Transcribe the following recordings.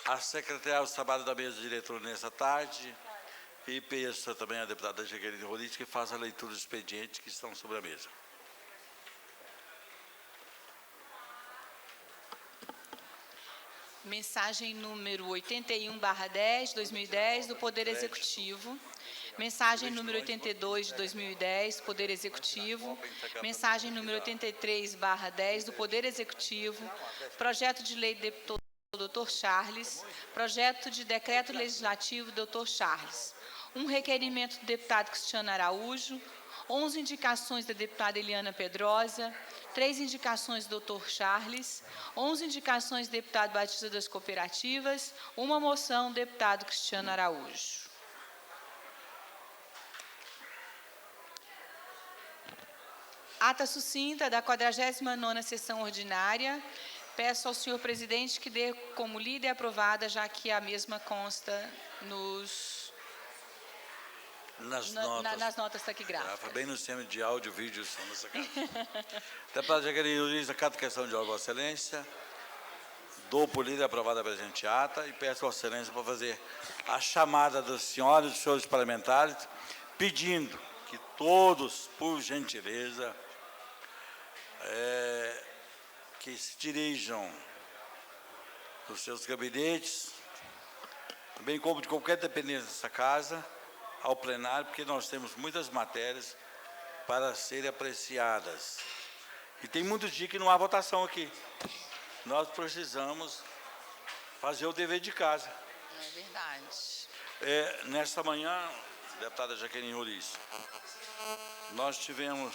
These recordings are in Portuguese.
a secretária do trabalho da mesa diretora nessa tarde e peço também a deputada Jaqueline Rodrigues que faça a leitura dos expedientes que estão sobre a mesa. Mensagem número 81/10, 2010, do Poder Executivo. Mensagem número 82, de 2010, Poder Executivo. Mensagem número 83/10, do Poder Executivo. Projeto de lei do Dr. Charles. Projeto de decreto legislativo do Dr. Charles. Um requerimento do deputado Cristiano Araújo. 11 indicações da deputada Eliana Pedrosa, 3 indicações do Dr. Charles, 11 indicações do deputado Batista das Cooperativas, uma moção do deputado Cristiano Araújo. Ata sucinta da 49ª sessão ordinária. Peço ao senhor presidente que dê como lida e aprovada, já que a mesma consta nas notas taquigráficas. Bem no sistema de áudio e vídeo são nessa casa. Deputada Jaqueline Rodrigues, acato questão de ordem, Vossa Excelência. Dou por lida e aprovada a presente ata e peço a Vossa Excelência para fazer a chamada das senhoras e dos senhores parlamentares, pedindo que todos, por gentileza, que se dirijam dos seus gabinetes, bem como de qualquer dependência dessa casa, ao plenário, porque nós temos muitas matérias para serem apreciadas. E tem muitos dias que não há votação aqui. Nós precisamos fazer o dever de casa. É verdade. Nesta manhã, deputada Jaqueline Rodrigues, nós tivemos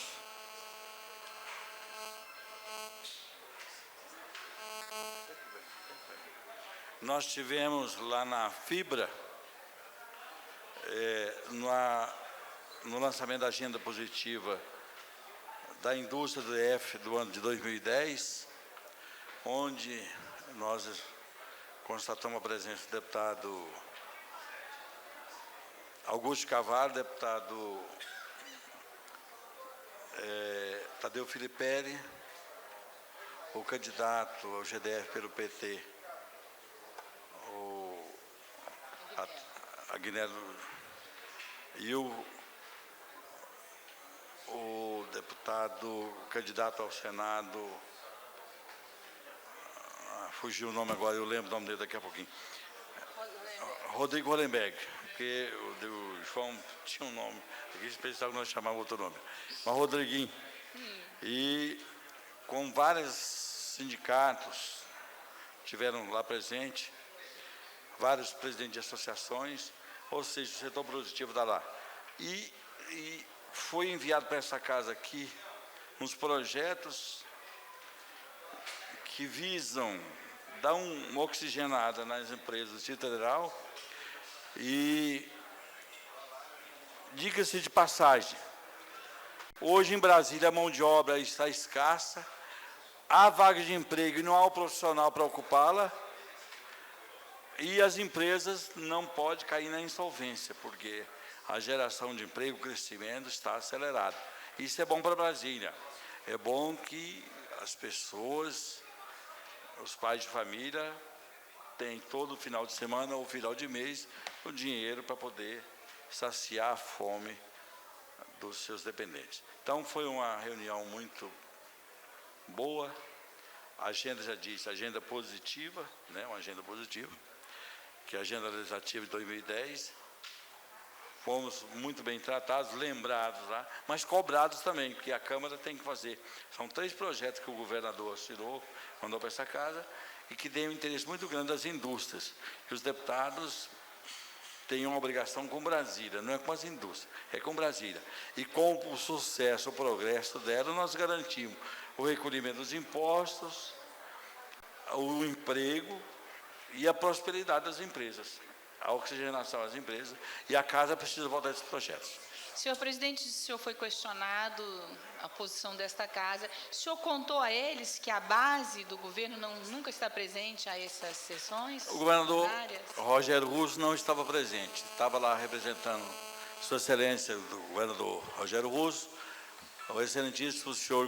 lá na Fibra, no lançamento da agenda positiva da indústria do EF do ano de 2010, onde nós constatamos a presença do deputado Augusto Carvalho, deputado Tadeu Filipelli, o candidato ao GDF pelo PT, a Guilherme, e o deputado candidato ao Senado, fugiu o nome agora, eu lembro o nome dele daqui a pouquinho, Rodrigo Hollenberg, porque o João tinha um nome, aqui especial que nós chamávamos outro nome, mas Rodriguinho, e com vários sindicatos tiveram lá presente, vários presidentes de associações, ou seja, o setor produtivo da lá. E foi enviado para essa casa aqui uns projetos que visam dar uma oxigenada nas empresas do Distrito Federal e, diga-se de passagem, hoje em Brasília a mão de obra está escassa, há vaga de emprego e não há o profissional para ocupá-la, e as empresas não podem cair na insolvência, porque a geração de emprego, o crescimento está acelerado. Isso é bom para Brasília. É bom que as pessoas, os pais de família, tenham todo final de semana ou final de mês o dinheiro para poder saciar a fome dos seus dependentes. Então, foi uma reunião muito boa. A agenda, já disse, agenda positiva, né, uma agenda positiva, que é a agenda legislativa de 2010, fomos muito bem tratados, lembrados lá, mas cobrados também, porque a Câmara tem que fazer. São 3 projetos que o governador assinou, mandou para essa casa, e que tem um interesse muito grande das indústrias. E os deputados têm uma obrigação com Brasília, não é com as indústrias, é com Brasília. E com o sucesso, o progresso dela, nós garantimos o recolhimento dos impostos, o emprego, e a prosperidade das empresas, a oxigenação das empresas, e a casa precisa votar esses projetos. Senhor presidente, o senhor foi questionado a posição desta casa. O senhor contou a eles que a base do governo nunca está presente a essas sessões? O governador Rogério Russo não estava presente, estava lá representando Sua Excelência, do governador Rogério Russo, o excelentíssimo senhor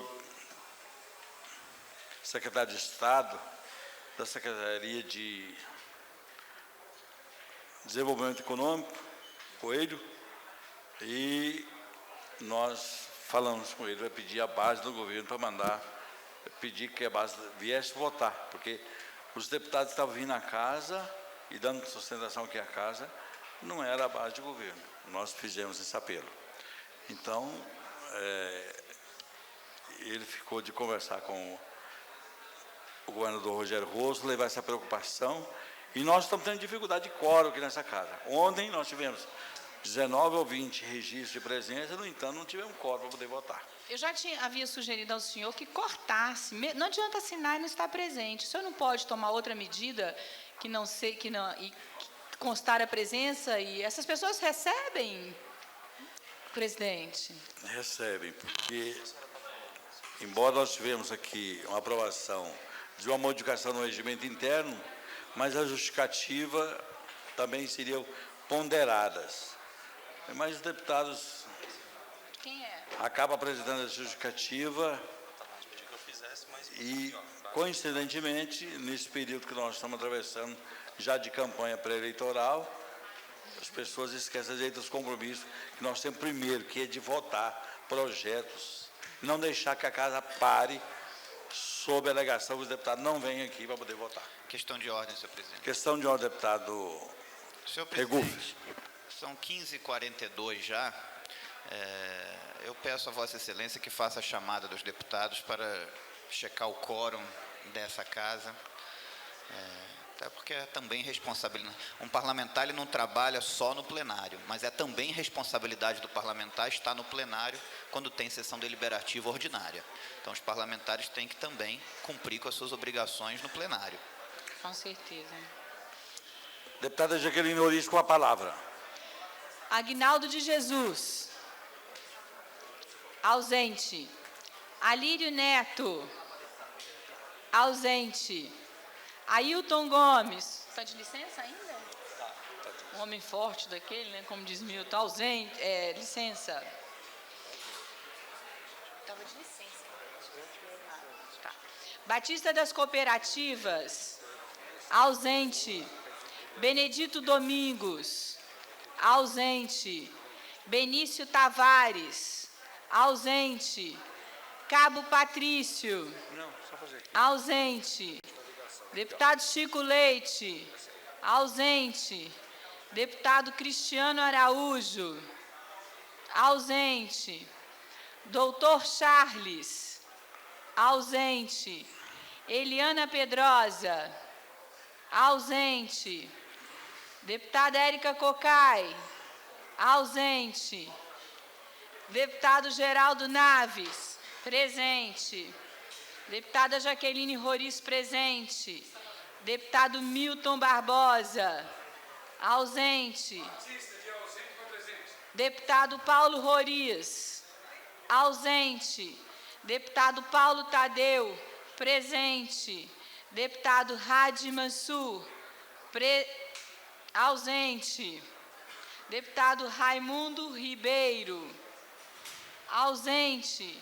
secretário de Estado da Secretaria de Desenvolvimento Econômico, Coelho, e nós falamos com ele, vai pedir a base do governo para mandar, pedir que a base viesse votar, porque os deputados estavam vindo à casa e dando sustentação aqui à casa, não era a base de governo. Nós fizemos esse apelo. Então, ele ficou de conversar com o governador Rogério Rosso, levar essa preocupação, e nós estamos tendo dificuldade de quórum aqui nessa casa. Ontem nós tivemos 19 ou 20 registros de presença, no entanto, não tivemos quórum para poder votar. Eu já havia sugerido ao senhor que cortasse, não adianta assinar e não estar presente. O senhor não pode tomar outra medida que não sei, e constar a presença, e essas pessoas recebem, presidente? Recebem, porque, embora nós tivemos aqui uma aprovação de uma modificação no regimento interno, mas a justificativa também seriam ponderadas. Mas os deputados acabam apresentando a justificativa e, coincidentemente, nesse período que nós estamos atravessando, já de campanha pré-eleitoral, as pessoas esquecem dos compromissos que nós temos primeiro, que é de votar projetos, não deixar que a casa pare sob a alegação que os deputados não venham aqui para poder votar. Questão de ordem, senhor presidente. Questão de ordem, deputado Senhor presidente, Regufe. são 15h42 já. Eu peço a Vossa Excelência que faça a chamada dos deputados para checar o quórum dessa casa. Até porque é também responsabilidade. Um parlamentar ele não trabalha só no plenário, mas é também responsabilidade do parlamentar estar no plenário quando tem sessão deliberativa ordinária. Então, os parlamentares têm que também cumprir com as suas obrigações no plenário. Com certeza. Deputada Jaqueline Oris, com a palavra. Aguinaldo de Jesus. Ausente. Alírio Neto. Ausente. Ailton Gomes. Está de licença ainda? Um homem forte daquele, né? Como diz Milton. Ausente. Licença. Estava de licença. Tá. Batista das Cooperativas. Ausente. Benedito Domingos. Ausente. Benício Tavares. Ausente. Cabo Patrício. Ausente. Deputado Chico Leite. Ausente. Deputado Cristiano Araújo. Ausente. Doutor Charles. Ausente. Eliana Pedrosa. Ausente. Deputada Érica Cocai. Ausente. Deputado Geraldo Naves. Presente. Deputada Jaqueline Roriz, presente. Deputado Milton Barbosa. Ausente. Deputado Paulo Roriz. Ausente. Deputado Paulo Tadeu. Presente. Deputado Hadi Mansur. Ausente. Deputado Raimundo Ribeiro. Ausente.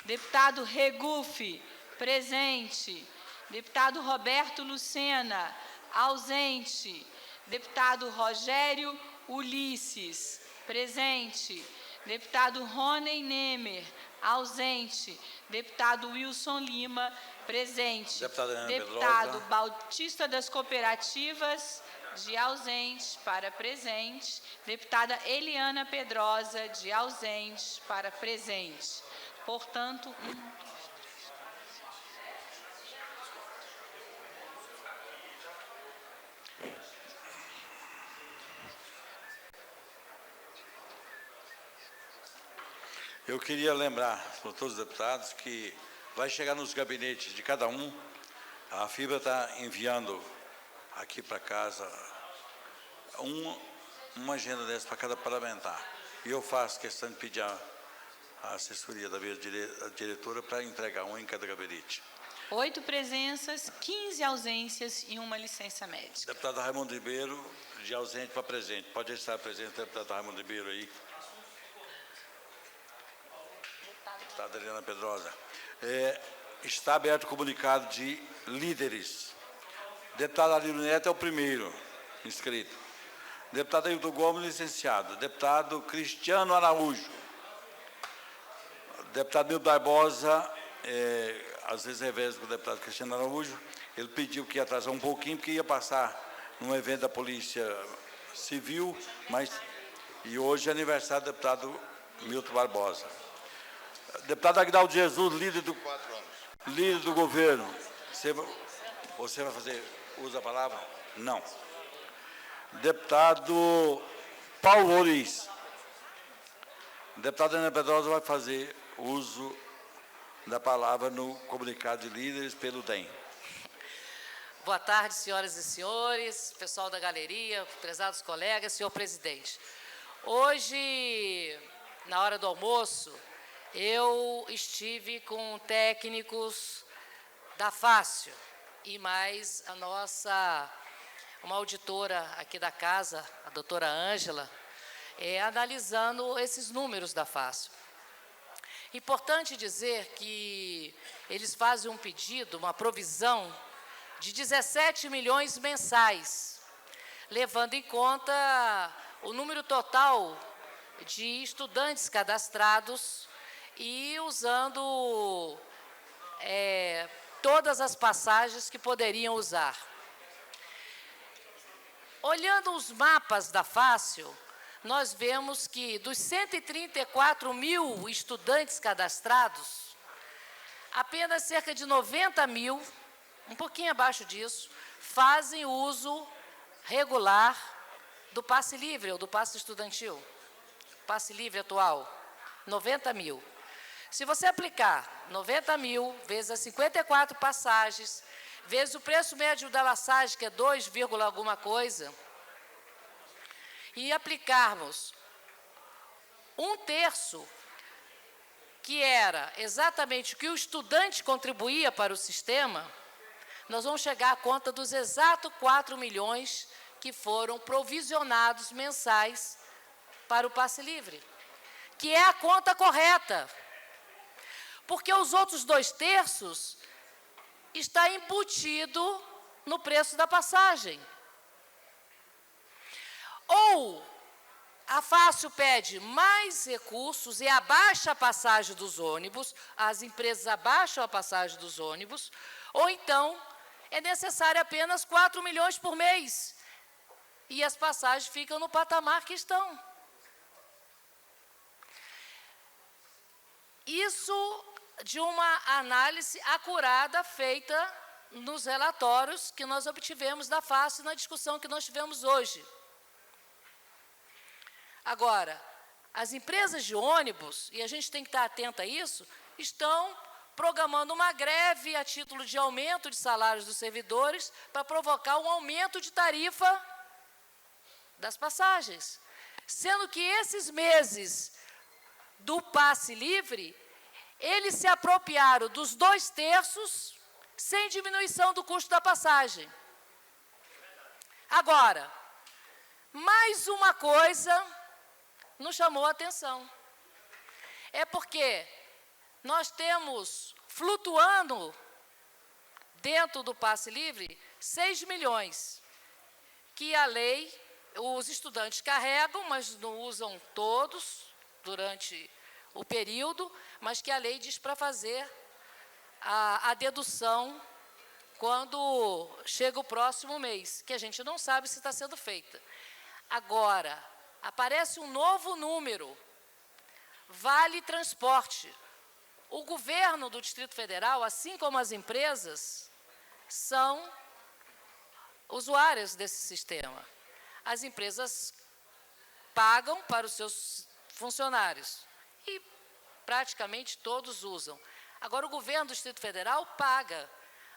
Deputado Regufe. Presente. Deputado Roberto Lucena. Ausente. Deputado Rogério Ulisses. Presente. Deputado Rony Nemer. Ausente. Deputado Wilson Lima. Presente. Deputado Bautista das Cooperativas, de ausente para presente. Deputada Eliana Pedrosa, de ausente para presente. Portanto, eu queria lembrar para todos os deputados que vai chegar nos gabinetes de cada um. A FIBRA está enviando aqui para casa uma agenda dessa para cada parlamentar. E eu faço questão de pedir a assessoria da diretora para entregar um em cada gabinete. 8 presenças, 15 ausências e 1 licença médica. Deputado Raimundo Ribeiro, de ausente para presente. Pode estar presente, deputado Raimundo Ribeiro aí. Deputada Eliana Pedrosa. Está aberto o comunicado de líderes. Deputado Alírio Neto é o primeiro inscrito. Deputado Ailton Gomes, licenciado. Deputado Cristiano Araújo. Deputado Nildo Barbosa, às vezes reveza com o deputado Cristiano Araújo, ele pediu que ia atrasar um pouquinho, porque ia passar num evento da Polícia Civil, e hoje é aniversário do deputado Milton Barbosa. Deputado Aguinaldo Jesus, líder do governo. Você vai fazer uso da palavra? Não. Deputado Paulo Roriz. Deputada Ana Pedrosa vai fazer uso da palavra no comunicado de líderes pelo DEM. Boa tarde, senhoras e senhores, pessoal da galeria, prezados colegas, senhor presidente. Hoje, na hora do almoço, eu estive com técnicos da Fácil e mais uma auditora aqui da casa, a doutora Ângela, analisando esses números da Fácil. Importante dizer que eles fazem um pedido, uma provisão de 17 milhões mensais, levando em conta o número total de estudantes cadastrados e usando todas as passagens que poderiam usar. Olhando os mapas da Fácil, nós vemos que dos 134 mil estudantes cadastrados, apenas cerca de 90 mil, um pouquinho abaixo disso, fazem uso regular do passe livre ou do passe estudantil. Passe livre atual, 90 mil. Se você aplicar 90 mil vezes as 54 passagens, vezes o preço médio da passagem, que é 2, alguma coisa, e aplicarmos 1/3, que era exatamente o que o estudante contribuía para o sistema, nós vamos chegar à conta dos exatos 4 milhões que foram provisionados mensais para o passe livre, que é a conta correta, porque os outros 2/3 está embutido no preço da passagem. Ou a Fácil pede mais recursos e abaixa a passagem dos ônibus, as empresas abaixam a passagem dos ônibus, ou então é necessário apenas 4 milhões por mês, e as passagens ficam no patamar que estão. Isso de uma análise acurada feita nos relatórios que nós obtivemos da Fácil na discussão que nós tivemos hoje. Agora, as empresas de ônibus, e a gente tem que estar atento a isso, estão programando uma greve a título de aumento de salários dos servidores para provocar um aumento de tarifa das passagens. Sendo que esses meses do passe livre, eles se apropriaram dos 2/3 sem diminuição do custo da passagem. Agora, mais uma coisa nos chamou a atenção. É porque nós temos flutuando dentro do passe livre 6 milhões, que a lei, os estudantes carregam, mas não usam todos durante o período, mas que a lei diz para fazer a dedução quando chega o próximo mês, que a gente não sabe se está sendo feita. Agora, aparece um novo número, Vale Transporte. O governo do Distrito Federal, assim como as empresas, são usuárias desse sistema. As empresas pagam para os seus funcionários e praticamente todos usam. Agora, o governo do Distrito Federal paga,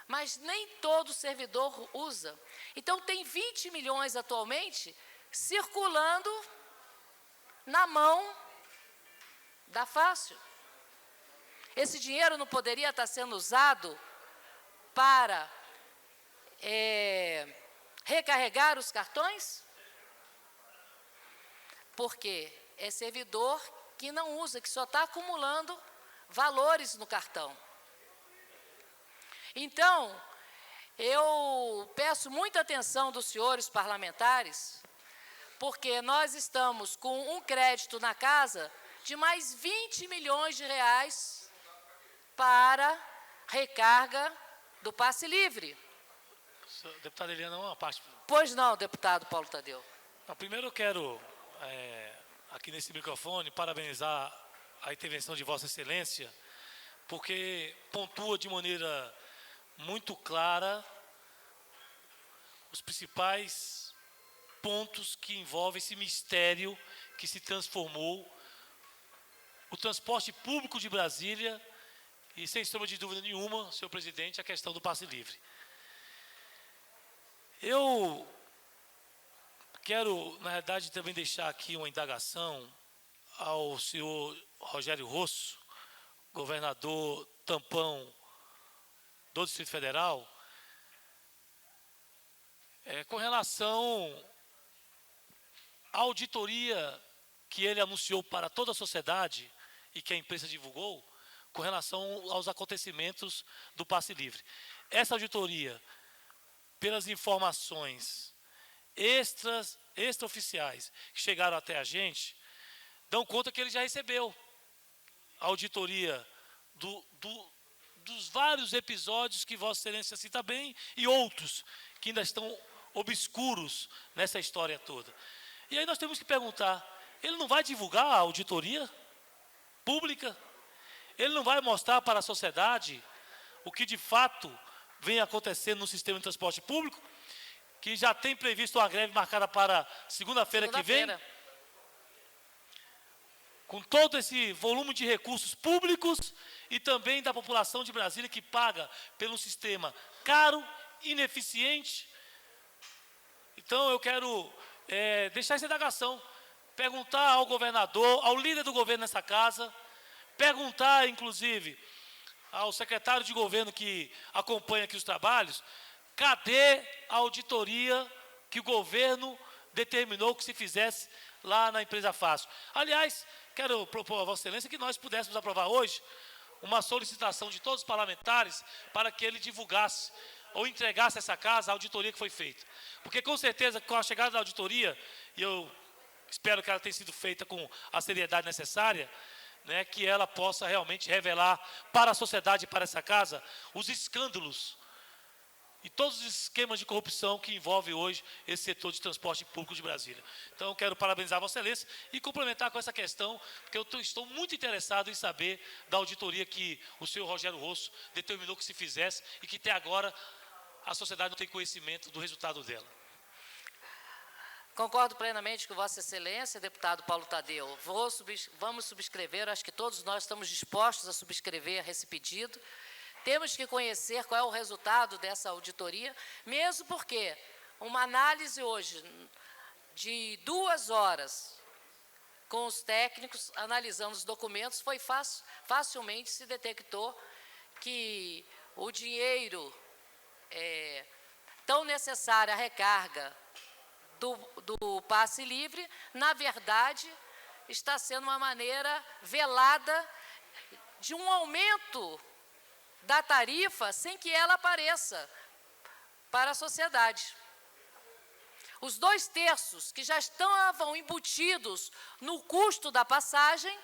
mas nem todo servidor usa. Então, tem 20 milhões atualmente circulando na mão da Fácil. Esse dinheiro não poderia estar sendo usado para recarregar os cartões? Porque é servidor que não usa, que só está acumulando valores no cartão. Então, eu peço muita atenção dos senhores parlamentares porque nós estamos com um crédito na casa de mais 20 milhões de reais para recarga do passe livre. Deputada Eliana, uma parte. Pois não, deputado Paulo Tadeu. Não, primeiro eu quero, aqui nesse microfone, parabenizar a intervenção de Vossa Excelência, porque pontua de maneira muito clara os principais pontos que envolvem esse mistério que se transformou o transporte público de Brasília e, sem sombra de dúvida nenhuma, senhor presidente, a questão do passe livre. Eu quero, na verdade, também deixar aqui uma indagação ao senhor Rogério Rosso, governador tampão do Distrito Federal, com relação à auditoria que ele anunciou para toda a sociedade e que a imprensa divulgou, com relação aos acontecimentos do passe livre. Essa auditoria, pelas informações extraoficiais que chegaram até a gente, dão conta que ele já recebeu a auditoria dos vários episódios que Vossa Excelência cita bem e outros que ainda estão obscuros nessa história toda. E aí nós temos que perguntar, ele não vai divulgar a auditoria pública? Ele não vai mostrar para a sociedade o que de fato vem acontecendo no sistema de transporte público, que já tem previsto uma greve marcada para segunda-feira que vem, com todo esse volume de recursos públicos e também da população de Brasília que paga pelo sistema caro, ineficiente. Então eu quero deixar essa indagação, perguntar ao governador, ao líder do governo nessa casa, perguntar inclusive ao secretário de governo que acompanha aqui os trabalhos, cadê a auditoria que o governo determinou que se fizesse lá na empresa Fácil? Aliás, quero propor a Vossa Excelência que nós pudéssemos aprovar hoje uma solicitação de todos os parlamentares para que ele divulgasse ou entregasse a essa casa a auditoria que foi feita. Porque com certeza, com a chegada da auditoria, e eu espero que ela tenha sido feita com a seriedade necessária, né, que ela possa realmente revelar para a sociedade e para essa casa os escândalos e todos os esquemas de corrupção que envolvem hoje esse setor de transporte público de Brasília. Então, eu quero parabenizar Vossa Excelência e complementar com essa questão, porque eu estou muito interessado em saber da auditoria que o senhor Rogério Rosso determinou que se fizesse e que até agora a sociedade não tem conhecimento do resultado dela. Concordo plenamente com Vossa Excelência, deputado Paulo Tadeu. Vamos subscrever, acho que todos nós estamos dispostos a subscrever esse pedido. Temos que conhecer qual é o resultado dessa auditoria, mesmo porque uma análise hoje de 2 horas com os técnicos, analisando os documentos, facilmente se detectou que o dinheiro tão necessário à recarga do passe livre, na verdade, está sendo uma maneira velada de um aumento da tarifa sem que ela apareça para a sociedade. Os 2/3 que já estavam embutidos no custo da passagem,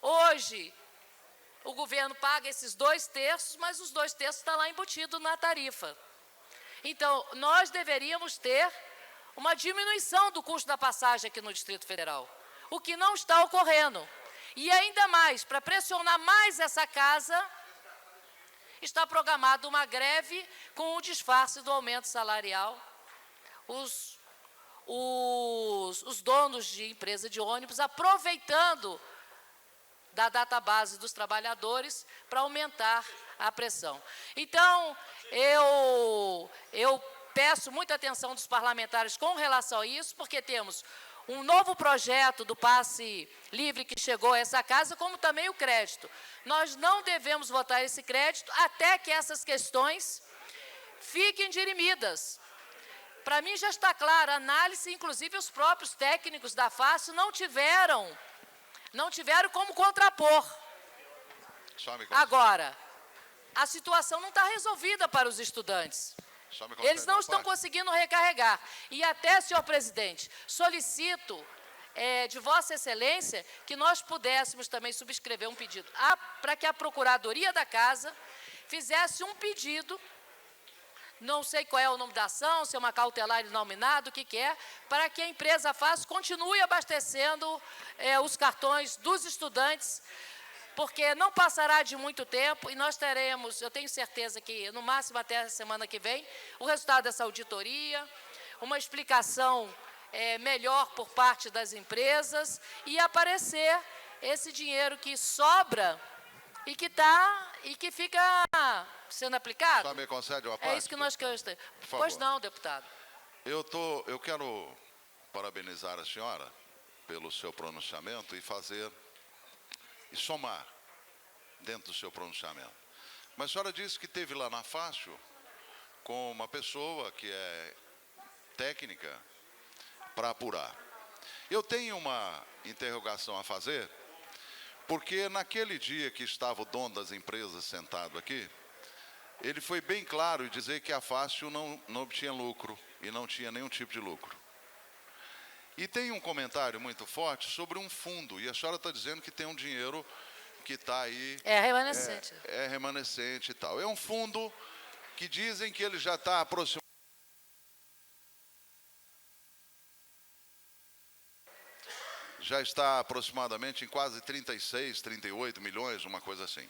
hoje o governo paga esses 2/3, mas os 2/3 estão lá embutidos na tarifa. Então, nós deveríamos ter uma diminuição do custo da passagem aqui no Distrito Federal, o que não está ocorrendo. E ainda mais, para pressionar mais essa casa, está programada uma greve com o disfarce do aumento salarial. Os donos de empresa de ônibus aproveitando da database dos trabalhadores para aumentar a pressão. Então, eu peço muita atenção dos parlamentares com relação a isso, porque temos um novo projeto do passe livre que chegou a essa casa, como também o crédito. Nós não devemos votar esse crédito até que essas questões fiquem dirimidas. Para mim já está clara a análise, inclusive os próprios técnicos da Fácil não tiveram como contrapor. Agora, a situação não está resolvida para os estudantes. Eles não estão conseguindo recarregar. E até, senhor presidente, solicito de Vossa Excelência que nós pudéssemos também subscrever um pedido para que a Procuradoria da Casa fizesse um pedido, não sei qual é o nome da ação, se é uma cautelar inominada, o que é, para que a empresa FAS continue abastecendo os cartões dos estudantes, porque não passará de muito tempo e nós teremos, eu tenho certeza que, no máximo até a semana que vem, o resultado dessa auditoria, uma explicação melhor por parte das empresas e aparecer esse dinheiro que sobra e que fica sendo aplicado. Só me concede uma parte? É isso que nós queremos ter. Por favor. Pois não, deputado. Eu quero parabenizar a senhora pelo seu pronunciamento e somar dentro do seu pronunciamento. Mas a senhora disse que esteve lá na Fácil com uma pessoa que é técnica para apurar. Eu tenho uma interrogação a fazer, porque naquele dia que estava o dono das empresas sentado aqui, ele foi bem claro em dizer que a Fácil não obtinha lucro e não tinha nenhum tipo de lucro. E tem um comentário muito forte sobre um fundo, e a senhora está dizendo que tem um dinheiro que está aí... É remanescente. É remanescente e tal. É um fundo que dizem que ele já está aproximado... Já está aproximadamente em quase 36, 38 milhões, uma coisa assim.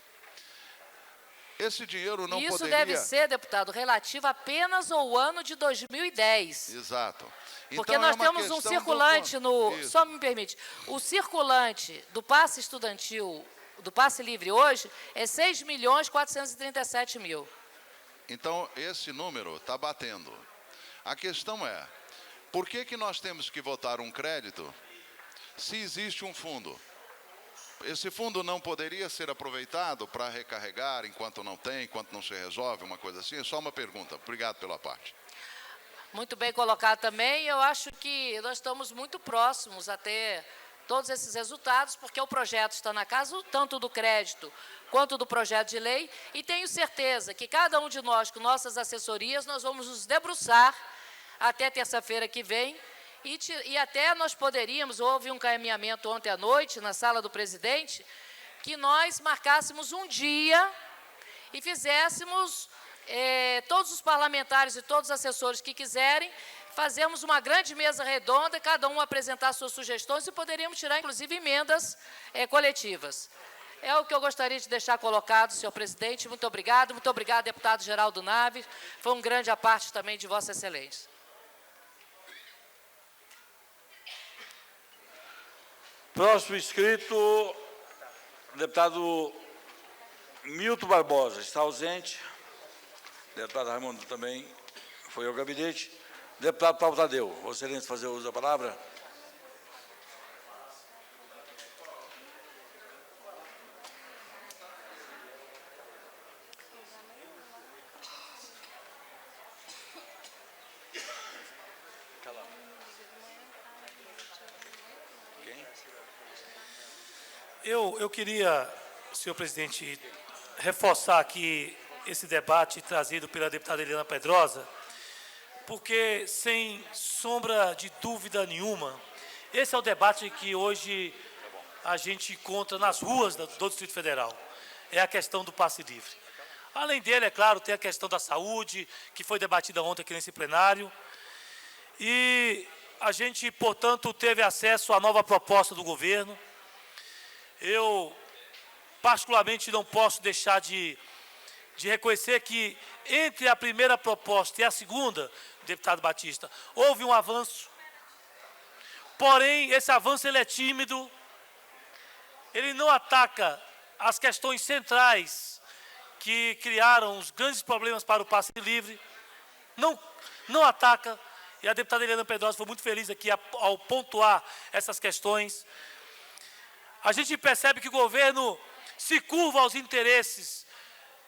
Esse dinheiro não Isso poderia... deve ser, deputado, relativo apenas ao ano de 2010. Exato. Porque Então, nós é uma temos um questão circulante Isso. Só me permite. O circulante do passe estudantil, do passe livre hoje, é 6.437.000. Então, esse número está batendo. A questão é, por que nós temos que votar um crédito se existe um fundo? Esse fundo não poderia ser aproveitado para recarregar enquanto não tem, enquanto não se resolve, uma coisa assim? É só uma pergunta. Obrigado pela parte. Muito bem colocado também. Eu acho que nós estamos muito próximos a ter todos esses resultados, porque o projeto está na casa, tanto do crédito quanto do projeto de lei, e tenho certeza que cada um de nós, com nossas assessorias, nós vamos nos debruçar até terça-feira que vem, e até nós poderíamos, houve um encaminhamento ontem à noite, na sala do presidente, que nós marcássemos um dia e fizéssemos, todos os parlamentares e todos os assessores que quiserem, fazemos uma grande mesa redonda, cada um apresentar suas sugestões e poderíamos tirar, inclusive, emendas coletivas. É o que eu gostaria de deixar colocado, senhor presidente. Muito obrigado, deputado Geraldo Naves. Foi um grande à parte também de Vossa Excelência. Próximo inscrito, deputado Milton Barbosa, está ausente. Deputado Raimundo também foi ao gabinete. Deputado Paulo Tadeu, Vossa Excelência, fazer uso da palavra. Eu queria, senhor presidente, reforçar aqui esse debate trazido pela deputada Eliana Pedrosa, porque, sem sombra de dúvida nenhuma, esse é o debate que hoje a gente encontra nas ruas do Distrito Federal. É a questão do passe livre. Além dele, é claro, tem a questão da saúde, que foi debatida ontem aqui nesse plenário. E a gente, portanto, teve acesso à nova proposta do governo. Eu, particularmente, não posso deixar de reconhecer que, entre a primeira proposta e a segunda, deputado Batista, houve um avanço. Porém, esse avanço ele é tímido, ele não ataca as questões centrais que criaram os grandes problemas para o passe livre, não ataca, e a deputada Eliana Pedrosa foi muito feliz aqui ao pontuar essas questões. A gente percebe que o governo se curva aos interesses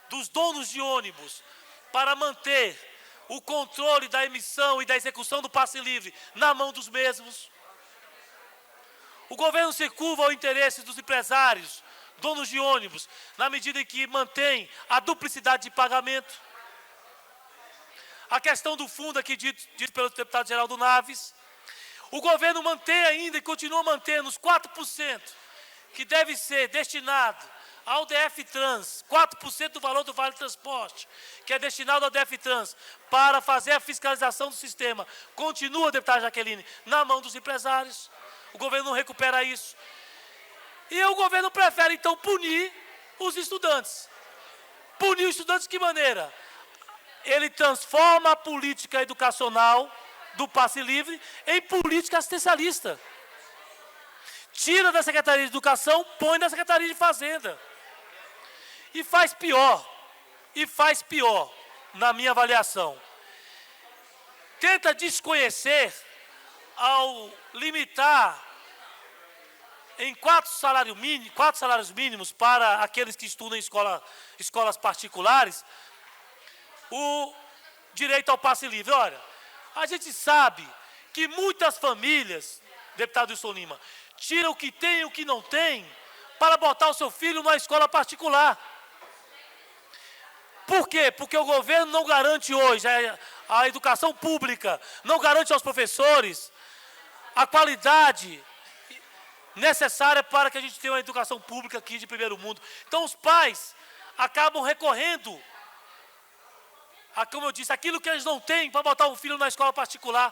dos donos de ônibus para manter o controle da emissão e da execução do passe livre na mão dos mesmos. O governo se curva ao interesse dos empresários, donos de ônibus, na medida em que mantém a duplicidade de pagamento. A questão do fundo aqui dito pelo deputado Geraldo Naves. O governo mantém ainda e continua mantendo os 4% que deve ser destinado ao DF-Trans, 4% do valor do Vale Transporte, que é destinado ao DF-Trans, para fazer a fiscalização do sistema. Continua, deputada Jaqueline, na mão dos empresários. O governo não recupera isso. E o governo prefere, então, punir os estudantes. Punir os estudantes de que maneira? Ele transforma a política educacional do passe livre em política assistencialista. Tira da Secretaria de Educação, põe na Secretaria de Fazenda. E faz pior, na minha avaliação. Tenta desconhecer ao limitar em 4 salários mínimos para aqueles que estudam em escolas particulares, o direito ao passe livre. Olha, a gente sabe que muitas famílias, deputado Wilson Lima, tiram o que tem e o que não tem para botar o seu filho numa escola particular. Por quê? Porque o governo não garante hoje, a educação pública não garante aos professores a qualidade necessária para que a gente tenha uma educação pública aqui de primeiro mundo. Então os pais acabam recorrendo a, como eu disse, aquilo que eles não têm para botar um filho na escola particular.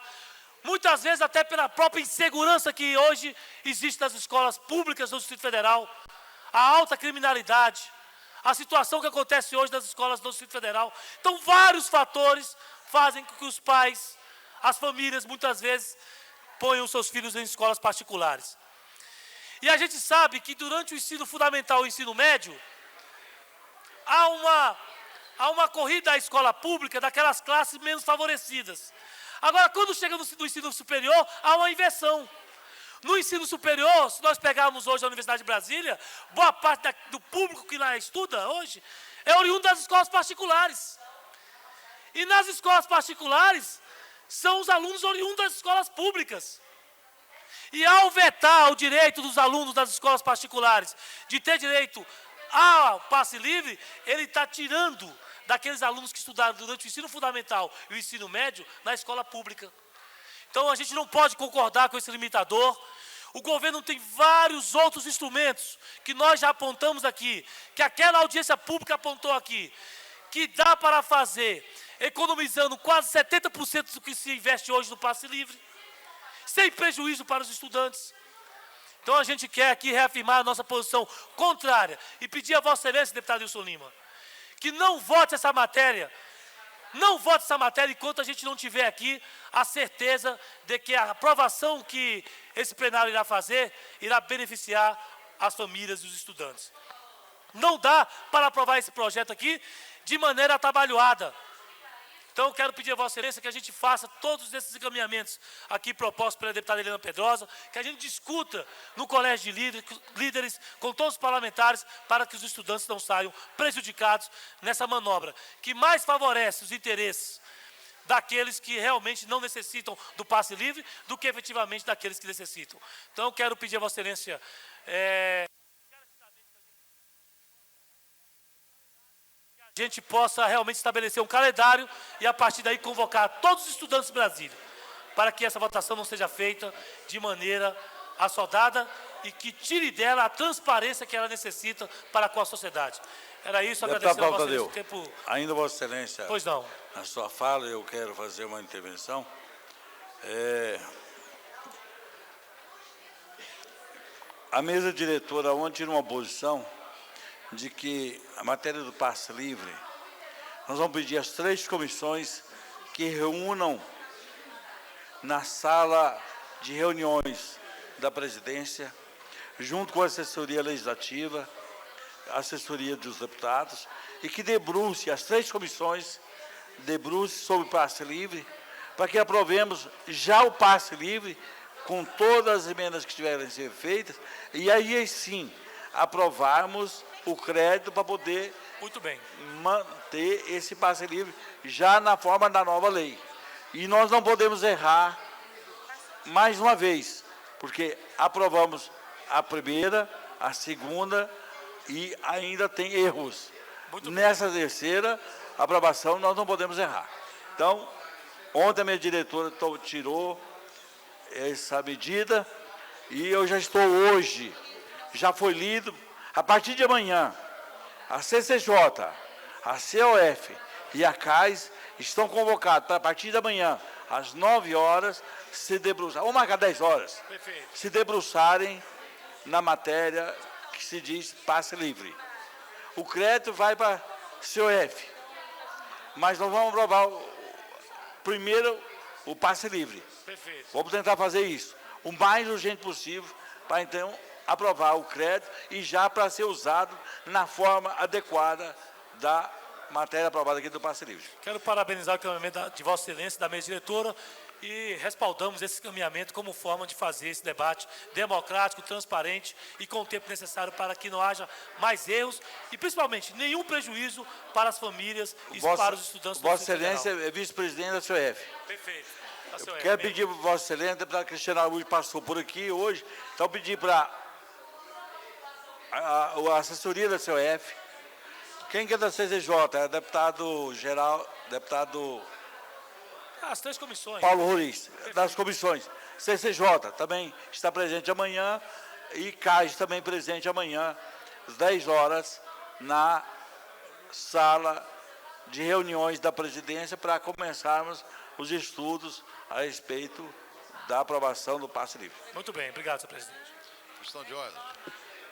Muitas vezes até pela própria insegurança que hoje existe nas escolas públicas do Distrito Federal, a alta criminalidade, a situação que acontece hoje nas escolas do Distrito Federal. Então, vários fatores fazem com que os pais, as famílias, muitas vezes, ponham os seus filhos em escolas particulares. E a gente sabe que durante o ensino fundamental e o ensino médio, há uma corrida à escola pública daquelas classes menos favorecidas. Agora, quando chega no ensino superior, há uma inversão. No ensino superior, se nós pegarmos hoje a Universidade de Brasília, boa parte do público que lá estuda hoje é oriundo das escolas particulares. E nas escolas particulares, são os alunos oriundos das escolas públicas. E ao vetar o direito dos alunos das escolas particulares de ter direito ao passe livre, ele está tirando daqueles alunos que estudaram durante o ensino fundamental e o ensino médio na escola pública. Então, a gente não pode concordar com esse limitador. O governo tem vários outros instrumentos que nós já apontamos aqui, que aquela audiência pública apontou aqui, que dá para fazer, economizando quase 70% do que se investe hoje no passe livre, sem prejuízo para os estudantes. Então, a gente quer aqui reafirmar a nossa posição contrária e pedir a Vossa Excelência, deputado Wilson Lima, que não vote essa matéria. Não vote essa matéria enquanto a gente não tiver aqui a certeza de que a aprovação que esse plenário irá fazer irá beneficiar as famílias e os estudantes. Não dá para aprovar esse projeto aqui de maneira atabalhoada. Então, eu quero pedir a Vossa Excelência que a gente faça todos esses encaminhamentos aqui propostos pela deputada Helena Pedrosa, que a gente discuta no colégio de líderes com todos os parlamentares para que os estudantes não saiam prejudicados nessa manobra, que mais favorece os interesses daqueles que realmente não necessitam do passe livre do que efetivamente daqueles que necessitam. Então, eu quero pedir a Vossa Excelência a gente possa realmente estabelecer um calendário e, a partir daí, convocar todos os estudantes de Brasília, para que essa votação não seja feita de maneira assodada e que tire dela a transparência que ela necessita para com a sociedade. Era isso, agradecendo a Vossa Excelência o tempo. Ainda, Vossa Excelência, pois não. Na sua fala, eu quero fazer uma intervenção. A mesa diretora ontem tirou uma posição de que a matéria do passe livre, nós vamos pedir às 3 comissões que reúnam na sala de reuniões da presidência, junto com a assessoria legislativa, a assessoria dos deputados, e que debruce, as 3 comissões, debruce sobre o passe livre, para que aprovemos já o passe livre, com todas as emendas que tiverem a ser feitas, e aí sim aprovarmos o crédito para poder muito bem manter esse passe livre já na forma da nova lei. E nós não podemos errar mais uma vez, porque aprovamos a primeira, a segunda e ainda tem erros. Nessa terceira aprovação nós não podemos errar. Então, ontem a minha diretora tirou essa medida e eu já estou hoje, já foi lido, a partir de amanhã, a CCJ, a COF e a CAIS estão convocados para, a partir de amanhã, às 9 horas, se debruçar, vamos marcar 10 horas, se debruçarem na matéria que se diz passe livre. O crédito vai para a COF, mas nós vamos aprovar primeiro o passe livre. Perfeito. Vamos tentar fazer isso o mais urgente possível, para então aprovar o crédito e já para ser usado na forma adequada da matéria aprovada aqui do passe livre. Quero parabenizar o caminhamento de Vossa Excelência, da mesa diretora, e respaldamos esse caminhamento como forma de fazer esse debate democrático, transparente e com o tempo necessário para que não haja mais erros e, principalmente, nenhum prejuízo para as famílias e para os estudantes do Vossa Distrito Excelência Federal. é vice-presidente da COF. Perfeito. Da Eu COF, quero mesmo. pedir para Vossa Excelência, a deputada Cristiana Araújo passou por aqui hoje, então pedir para a assessoria da COF, quem que é da CCJ? É deputado geral, deputado As 3 comissões. Paulo Ruiz, das comissões. CCJ também está presente amanhã e CAIS também presente amanhã, às 10 horas, na sala de reuniões da presidência para começarmos os estudos a respeito da aprovação do passe livre. Muito bem, obrigado, senhor presidente. Questão de ordem.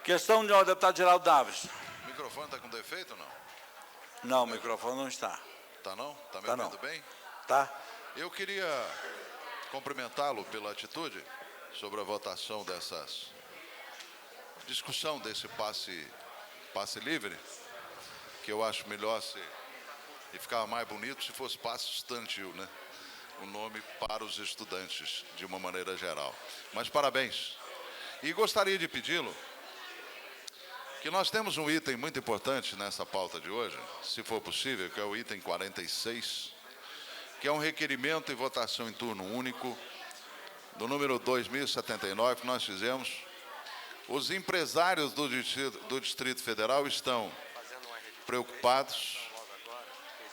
Questão de ordem, deputado Geraldo Naves. O microfone está com defeito ou não? Não, o microfone não está. Tá não? Tá me Tá não. ouvindo bem? Tá? Eu queria cumprimentá-lo pela atitude sobre a votação dessas discussão desse passe livre, que eu acho melhor e ficava mais bonito se fosse passe estudantil, né? O nome para os estudantes de uma maneira geral. Mas parabéns. E gostaria de pedi-lo que nós temos um item muito importante nessa pauta de hoje, se for possível, que é o item 46, que é um requerimento e votação em turno único, do número 2079, que nós fizemos. Os empresários do Distrito Federal estão preocupados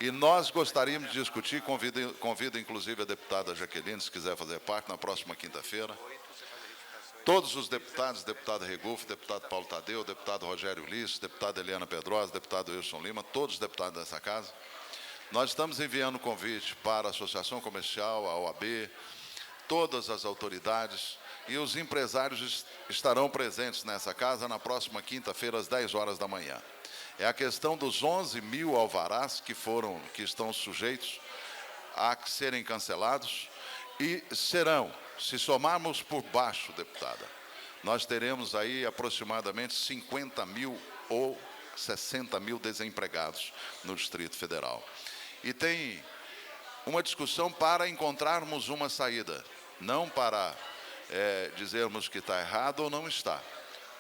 e nós gostaríamos de discutir, convido inclusive a deputada Jaqueline, se quiser fazer parte, na próxima quinta-feira. Todos os deputados, deputado Regulfo, deputado Paulo Tadeu, deputado Rogério Ulisses, deputada Eliana Pedrosa, deputado Wilson Lima, todos os deputados dessa casa. Nós estamos enviando convite para a Associação Comercial, a OAB, todas as autoridades e os empresários estarão presentes nessa casa na próxima quinta-feira, às 10 horas da manhã. É a questão dos 11 mil alvarás que estão sujeitos a serem cancelados e serão, se somarmos por baixo, deputada, nós teremos aí aproximadamente 50 mil ou 60 mil desempregados no Distrito Federal. E tem uma discussão para encontrarmos uma saída, não para dizermos que está errado ou não está,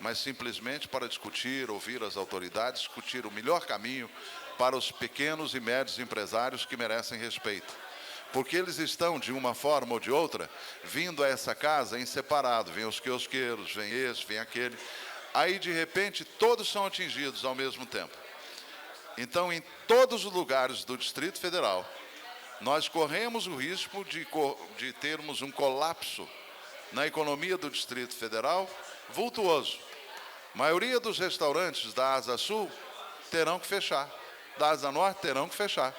mas simplesmente para discutir, ouvir as autoridades, discutir o melhor caminho para os pequenos e médios empresários que merecem respeito. Porque eles estão, de uma forma ou de outra, vindo a essa casa em separado. Vem os quiosqueiros, vem esse, vem aquele. Aí, de repente, todos são atingidos ao mesmo tempo. Então, em todos os lugares do Distrito Federal, nós corremos o risco de termos um colapso na economia do Distrito Federal vultuoso. A maioria dos restaurantes da Asa Sul terão que fechar, da Asa Norte terão que fechar.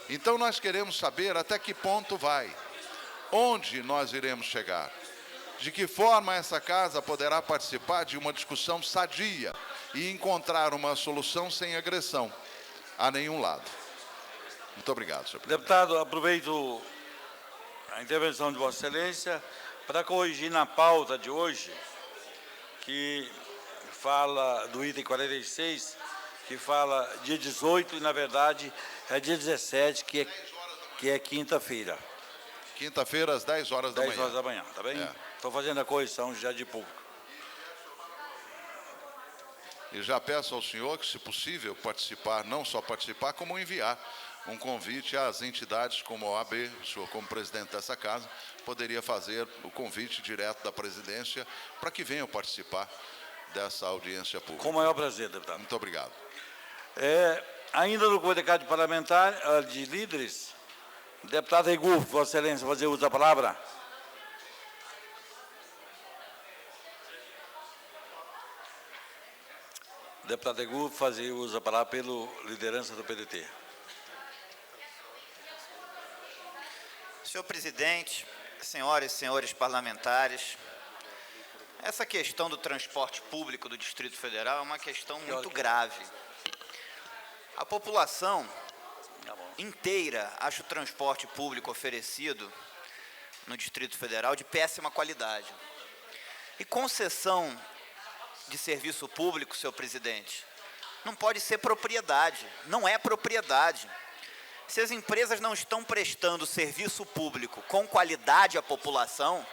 Então, nós queremos saber até que ponto vai, onde nós iremos chegar, de que forma essa casa poderá participar de uma discussão sadia e encontrar uma solução sem agressão a nenhum lado. Muito obrigado, senhor presidente. Deputado, aproveito a intervenção de Vossa Excelência para corrigir na pauta de hoje, que fala do item 46, que fala dia 18 e, na verdade, é dia 17, que é quinta-feira. Quinta-feira, às 10 horas da manhã. 10 horas da manhã, tá bem? Estou fazendo a correção já de público. E já peço ao senhor que, se possível, participar, não só participar, como enviar um convite às entidades como a OAB, o senhor, como presidente dessa casa, poderia fazer o convite direto da presidência para que venham participar dessa audiência pública. Com o maior prazer, deputado. Muito obrigado. Ainda no comunicado parlamentar de líderes, Deputado Regu, Vossa Excelência, fazer uso da palavra. Deputado Regu, fazer uso da palavra pela liderança do PDT. Senhor presidente, senhoras e senhores parlamentares, essa questão do transporte público do Distrito Federal é uma questão muito grave. A população inteira acha o transporte público oferecido no Distrito Federal de péssima qualidade. E concessão de serviço público, senhor presidente, não pode ser propriedade, não é propriedade. Se as empresas não estão prestando serviço público com qualidade à população,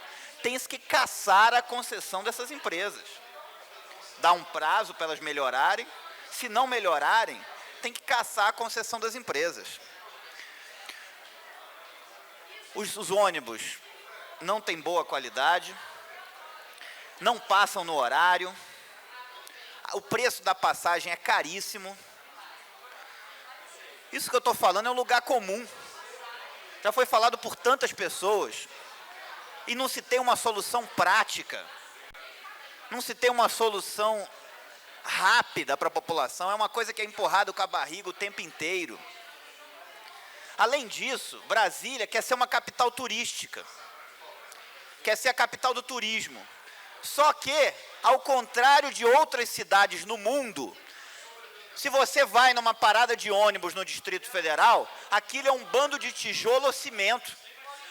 tem-se que caçar a concessão dessas empresas. Dar um prazo para elas melhorarem, se não melhorarem, tem que caçar a concessão das empresas. Os ônibus não têm boa qualidade, não passam no horário, o preço da passagem é caríssimo. Isso que eu estou falando é um lugar comum. Já foi falado por tantas pessoas e não se tem uma solução prática, não se tem uma solução rápida para a população, é uma coisa que é empurrada com a barriga o tempo inteiro. Além disso, Brasília quer ser uma capital turística, quer ser a capital do turismo. Só que, ao contrário de outras cidades no mundo, se você vai numa parada de ônibus no Distrito Federal, aquilo é um bando de tijolo ou cimento.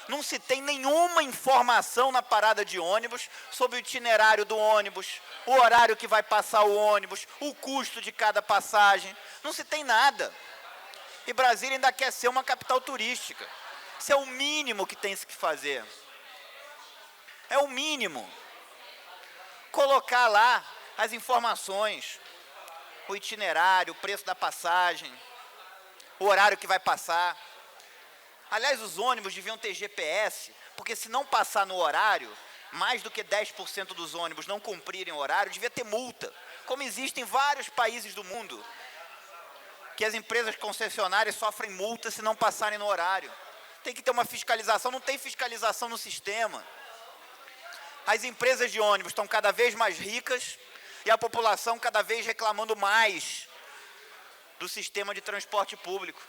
Não se tem nenhuma informação na parada de ônibus sobre o itinerário do ônibus, o horário que vai passar o ônibus, o custo de cada passagem. Não se tem nada. E Brasília ainda quer ser uma capital turística. Isso é o mínimo que tem que fazer. É o mínimo. Colocar lá as informações, o itinerário, o preço da passagem, o horário que vai passar. Aliás, os ônibus deviam ter GPS, porque se não passar no horário, mais do que 10% dos ônibus não cumprirem o horário, devia ter multa. Como existe em vários países do mundo, que as empresas concessionárias sofrem multa se não passarem no horário. Tem que ter uma fiscalização, não tem fiscalização no sistema. As empresas de ônibus estão cada vez mais ricas e a população cada vez reclamando mais do sistema de transporte público.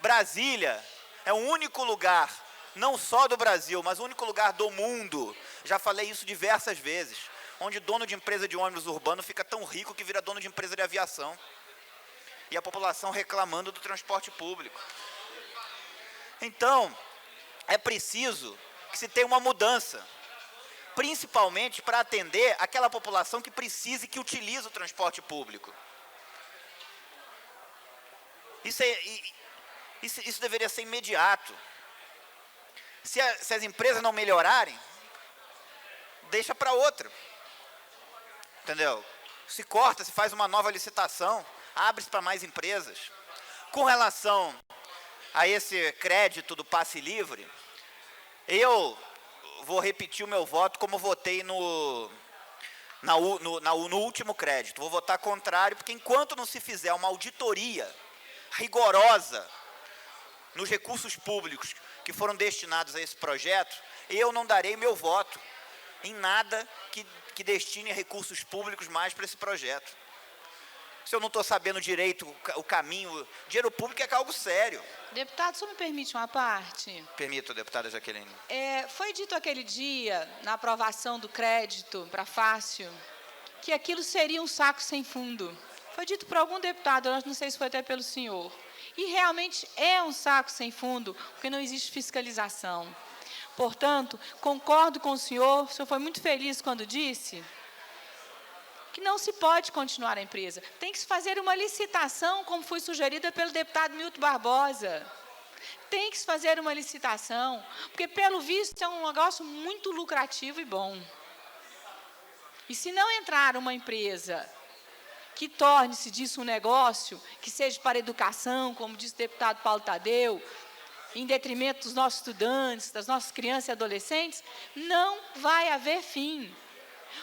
Brasília é o único lugar, não só do Brasil, mas o único lugar do mundo, já falei isso diversas vezes, onde dono de empresa de ônibus urbano fica tão rico que vira dono de empresa de aviação. E a população reclamando do transporte público. Então, é preciso que se tenha uma mudança, principalmente para atender aquela população que precisa e que utiliza o transporte público. Isso deveria ser imediato. Se as empresas não melhorarem, deixa para outra. Entendeu? Se corta, se faz uma nova licitação, abre-se para mais empresas. Com relação a esse crédito do passe livre, eu vou repetir o meu voto como votei no último crédito. Vou votar contrário, porque enquanto não se fizer uma auditoria rigorosa nos recursos públicos que foram destinados a esse projeto, eu não darei meu voto em nada que destine recursos públicos mais para esse projeto. Se eu não estou sabendo direito o caminho, dinheiro público é algo sério. Deputado, só me permite uma parte? Permito, deputada Jaqueline. Foi dito aquele dia, na aprovação do crédito para Fácil, que aquilo seria um saco sem fundo. Foi dito por algum deputado, eu não sei se foi até pelo senhor. E realmente é um saco sem fundo, porque não existe fiscalização. Portanto, concordo com o senhor foi muito feliz quando disse que não se pode continuar a empresa. Tem que se fazer uma licitação, como foi sugerida pelo deputado Milton Barbosa. Tem que se fazer uma licitação, porque, pelo visto, é um negócio muito lucrativo e bom. E se não entrar uma empresa que torne-se disso um negócio, que seja para a educação, como disse o deputado Paulo Tadeu, em detrimento dos nossos estudantes, das nossas crianças e adolescentes, não vai haver fim.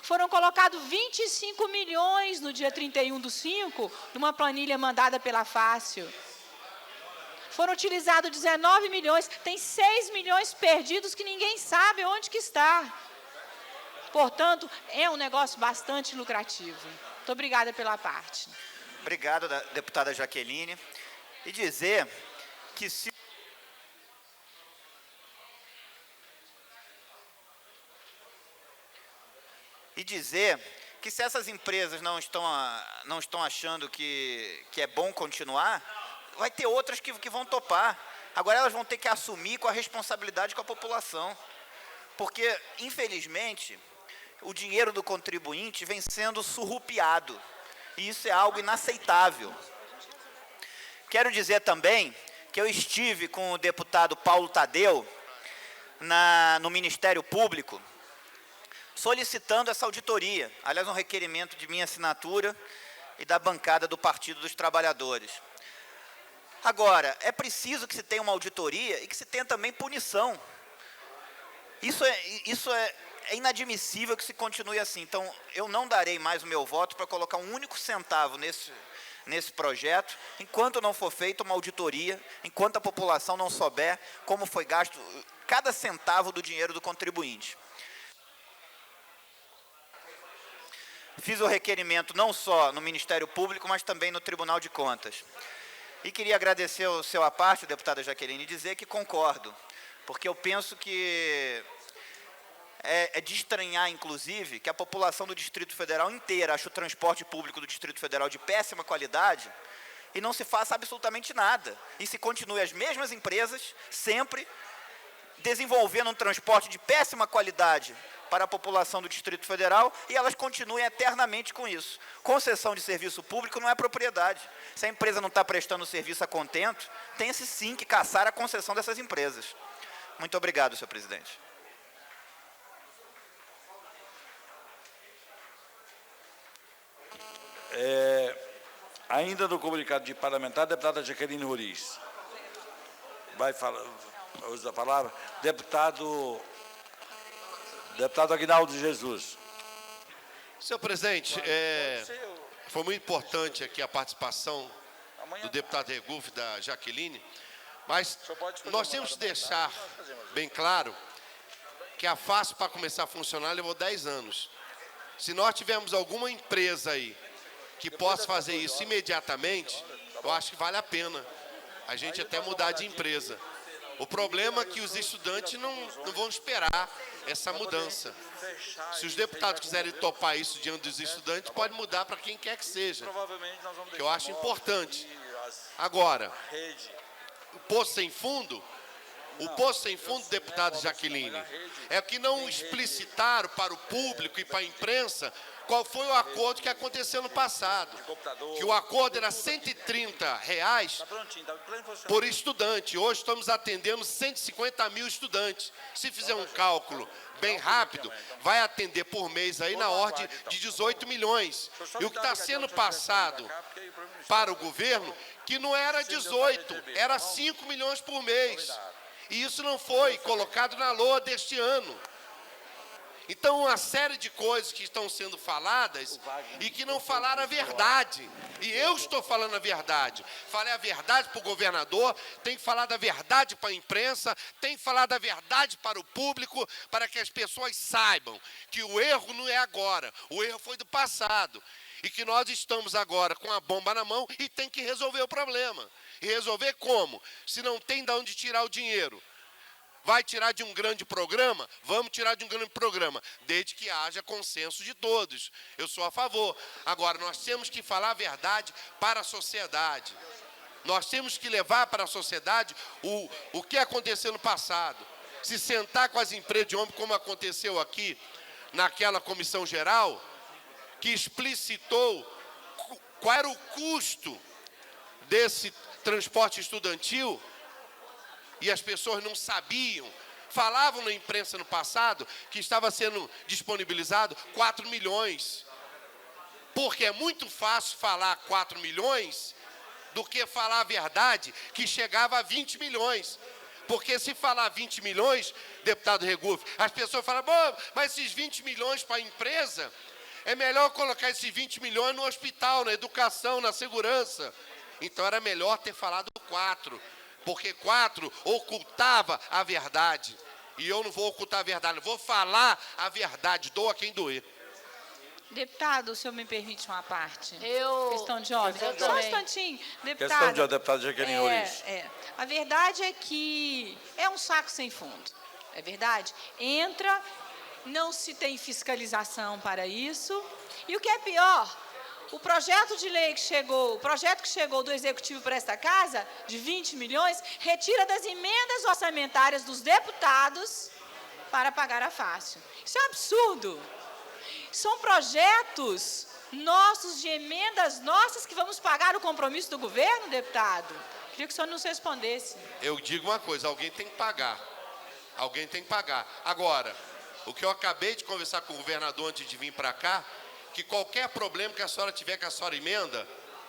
Foram colocados 25 milhões no dia 31/5, numa planilha mandada pela Fácil. Foram utilizados 19 milhões, tem 6 milhões perdidos que ninguém sabe onde que está. Portanto, é um negócio bastante lucrativo. Muito obrigada pela parte. Obrigado, deputada Jaqueline. E dizer que se essas empresas não estão achando que é bom continuar, vai ter outras que vão topar. Agora elas vão ter que assumir com a responsabilidade com a população. Porque, infelizmente, o dinheiro do contribuinte vem sendo surrupiado. E isso é algo inaceitável. Quero dizer também que eu estive com o deputado Paulo Tadeu no Ministério Público, solicitando essa auditoria. Aliás, um requerimento de minha assinatura e da bancada do Partido dos Trabalhadores. Agora, é preciso que se tenha uma auditoria e que se tenha também punição. Isso é inadmissível que se continue assim. Então, eu não darei mais o meu voto para colocar um único centavo nesse projeto, enquanto não for feita uma auditoria, enquanto a população não souber como foi gasto cada centavo do dinheiro do contribuinte. Fiz o requerimento não só no Ministério Público, mas também no Tribunal de Contas. E queria agradecer o seu à parte, deputada Jaqueline, e dizer que concordo, porque eu penso que é de estranhar, inclusive, que a população do Distrito Federal inteira acha o transporte público do Distrito Federal de péssima qualidade e não se faça absolutamente nada. E se continue as mesmas empresas, sempre desenvolvendo um transporte de péssima qualidade para a população do Distrito Federal e elas continuem eternamente com isso. Concessão de serviço público não é propriedade. Se a empresa não está prestando serviço a contento, tem-se sim que caçar a concessão dessas empresas. Muito obrigado, senhor presidente. Ainda no comunicado de parlamentar, a deputada Jaqueline Roriz. Vai falar, usa a palavra. Deputado Aguinaldo Jesus. Senhor presidente, foi muito importante aqui a participação do deputado Regufe, da Jaqueline, mas nós temos que deixar bem claro que a FACE, para começar a funcionar, levou 10 anos. Se nós tivermos alguma empresa aí que possa fazer isso imediatamente, eu acho que vale a pena a gente até mudar de empresa. O problema é que os estudantes não vão esperar essa mudança. Se os deputados quiserem topar isso diante dos estudantes, pode mudar para quem quer que seja, que eu acho importante. Agora, o Poço Sem Fundo, deputado Jaqueline, é que não explicitaram para o público e para a imprensa qual foi o acordo que aconteceu no passado. Que o acordo era R$ 130 por estudante. Hoje estamos atendendo 150 mil estudantes. Se fizer um cálculo bem rápido, vai atender por mês aí na ordem de 18 milhões. E o que está sendo passado para o governo, que não era 18, era 5 milhões por mês. E isso não foi colocado na LOA deste ano. Então, uma série de coisas que estão sendo faladas e que não falaram a verdade. E eu estou falando a verdade. Falei a verdade para o governador, tem que falar da verdade para a imprensa, tem que falar da verdade para o público, para que as pessoas saibam que o erro não é agora, o erro foi do passado. E que nós estamos agora com a bomba na mão e tem que resolver o problema. E resolver como? Se não tem de onde tirar o dinheiro. Vai tirar de um grande programa? Vamos tirar de um grande programa, desde que haja consenso de todos. Eu sou a favor. Agora, nós temos que falar a verdade para a sociedade. Nós temos que levar para a sociedade o que aconteceu no passado. Se sentar com as empresas de ônibus, como aconteceu aqui, naquela comissão geral, que explicitou qual era o custo desse transporte estudantil, e as pessoas não sabiam, falavam na imprensa no passado que estava sendo disponibilizado 4 milhões. Porque é muito fácil falar 4 milhões do que falar a verdade, que chegava a 20 milhões. Porque se falar 20 milhões, deputado Regufe, as pessoas falam, bom, mas esses 20 milhões para a empresa, é melhor colocar esses 20 milhões no hospital, na educação, na segurança. Então era melhor ter falado 4. porque 4 ocultava a verdade. E eu não vou ocultar a verdade, eu vou falar a verdade, doa quem doer. Deputado, o senhor me permite uma parte? Eu- Questão de ordem. eu Só um também. instantinho. Deputada, Questão de ordem, deputada Jaqueline Ouriço. A verdade é que é um saco sem fundo. É verdade? Entra, não se tem fiscalização para isso. E o que é pior, o projeto de lei que chegou, o projeto que chegou do Executivo para esta casa, de 20 milhões, retira das emendas orçamentárias dos deputados para pagar a faixa. Isso é um absurdo. São projetos nossos, de emendas nossas, que vamos pagar o compromisso do governo, deputado? Queria que o senhor nos respondesse. Eu digo uma coisa, alguém tem que pagar. Alguém tem que pagar. Agora, o que eu acabei de conversar com o governador antes de vir para cá, que qualquer problema que a senhora tiver com a senhora emenda,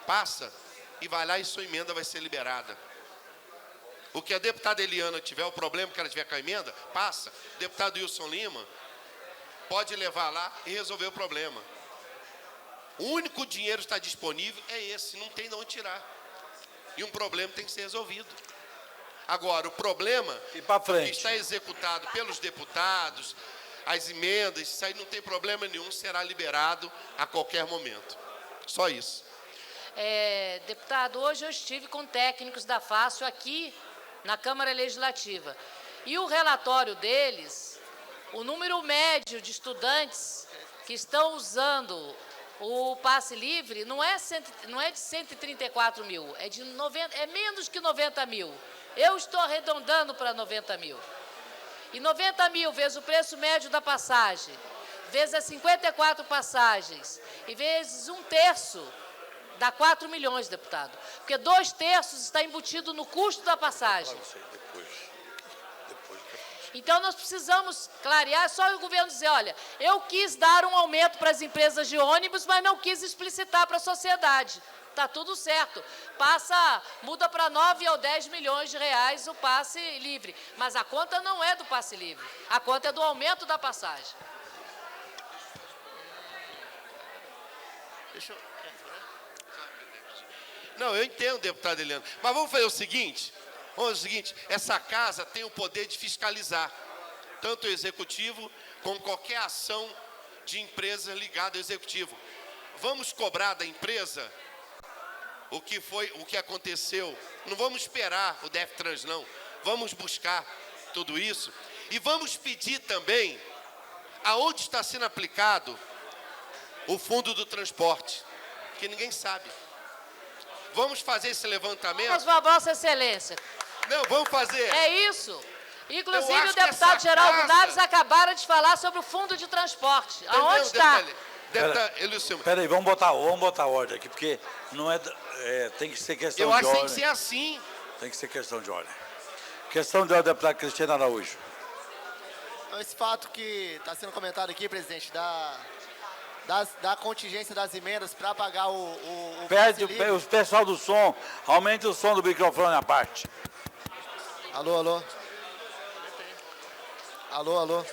passa e vai lá e sua emenda vai ser liberada. O que a deputada Eliana tiver, o problema que ela tiver com a emenda, passa. O deputado Wilson Lima pode levar lá e resolver o problema. O único dinheiro que está disponível é esse, não tem de onde tirar. E um problema tem que ser resolvido. Agora, o problema E pra frente. que está executado pelos deputados, as emendas, isso aí não tem problema nenhum, será liberado a qualquer momento. Só isso. Deputado, hoje eu estive com técnicos da Fácil aqui na Câmara Legislativa. E o relatório deles, o número médio de estudantes que estão usando o passe livre não é de 134 mil, é menos que 90 mil. Eu estou arredondando para 90 mil. E 90 mil vezes o preço médio da passagem, vezes as 54 passagens, e vezes 1/3, dá 4 milhões, deputado. Porque 2/3 está embutido no custo da passagem. Então, nós precisamos clarear, só o governo dizer, olha, eu quis dar um aumento para as empresas de ônibus, mas não quis explicitar para a sociedade. Está tudo certo. Muda para 9 ou 10 milhões de reais o passe livre. Mas a conta não é do passe livre. A conta é do aumento da passagem. Não, eu entendo, deputado Eliana. Mas vamos fazer o seguinte, essa casa tem o poder de fiscalizar, tanto o executivo como qualquer ação de empresa ligada ao executivo. Vamos cobrar da empresa o que aconteceu. Não vamos esperar o DEFTRANS, não. Vamos buscar tudo isso. E vamos pedir também aonde está sendo aplicado o fundo do transporte, que ninguém sabe. Vamos fazer esse levantamento. Mas, Vossa Excelência, Não, vamos fazer. é isso. Eu Inclusive, acho o que deputado essa Geraldo casa- Naves acabaram de falar sobre o fundo de transporte. Aonde está? Deputado Elício, Peraí, vamos botar ordem aqui, porque não tem que ser questão eu de acho que tem ordem. que ser assim. Tem que ser questão de ordem. Questão de ordem, deputado Cristiano Araújo. Então, esse fato que está sendo comentado aqui, presidente, da contingência das emendas para pagar o Pede passe livre. o pessoal do som, aumente o som do microfone à parte. Alô, alô. Alô, alô.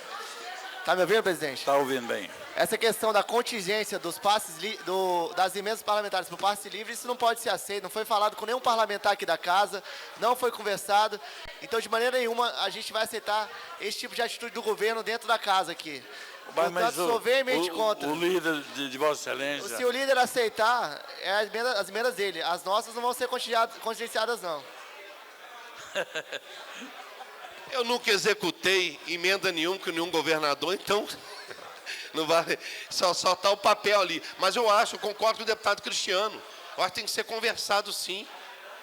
Tá me ouvindo, presidente? Está ouvindo bem. Essa questão da contingência dos passes das emendas parlamentares para o passe livre, isso não pode ser aceito. Não foi falado com nenhum parlamentar aqui da casa, não foi conversado. Então, de maneira nenhuma, a gente vai aceitar esse tipo de atitude do governo dentro da casa aqui. Portanto, sou veemente contra. O líder de Vossa Excelência. Se o líder aceitar, as emendas dele. As nossas não vão ser contingenciadas, não. Eu nunca executei emenda nenhuma com nenhum governador, então não vale, só está o papel ali. Mas eu concordo com o deputado Cristiano. Eu acho que tem que ser conversado, sim.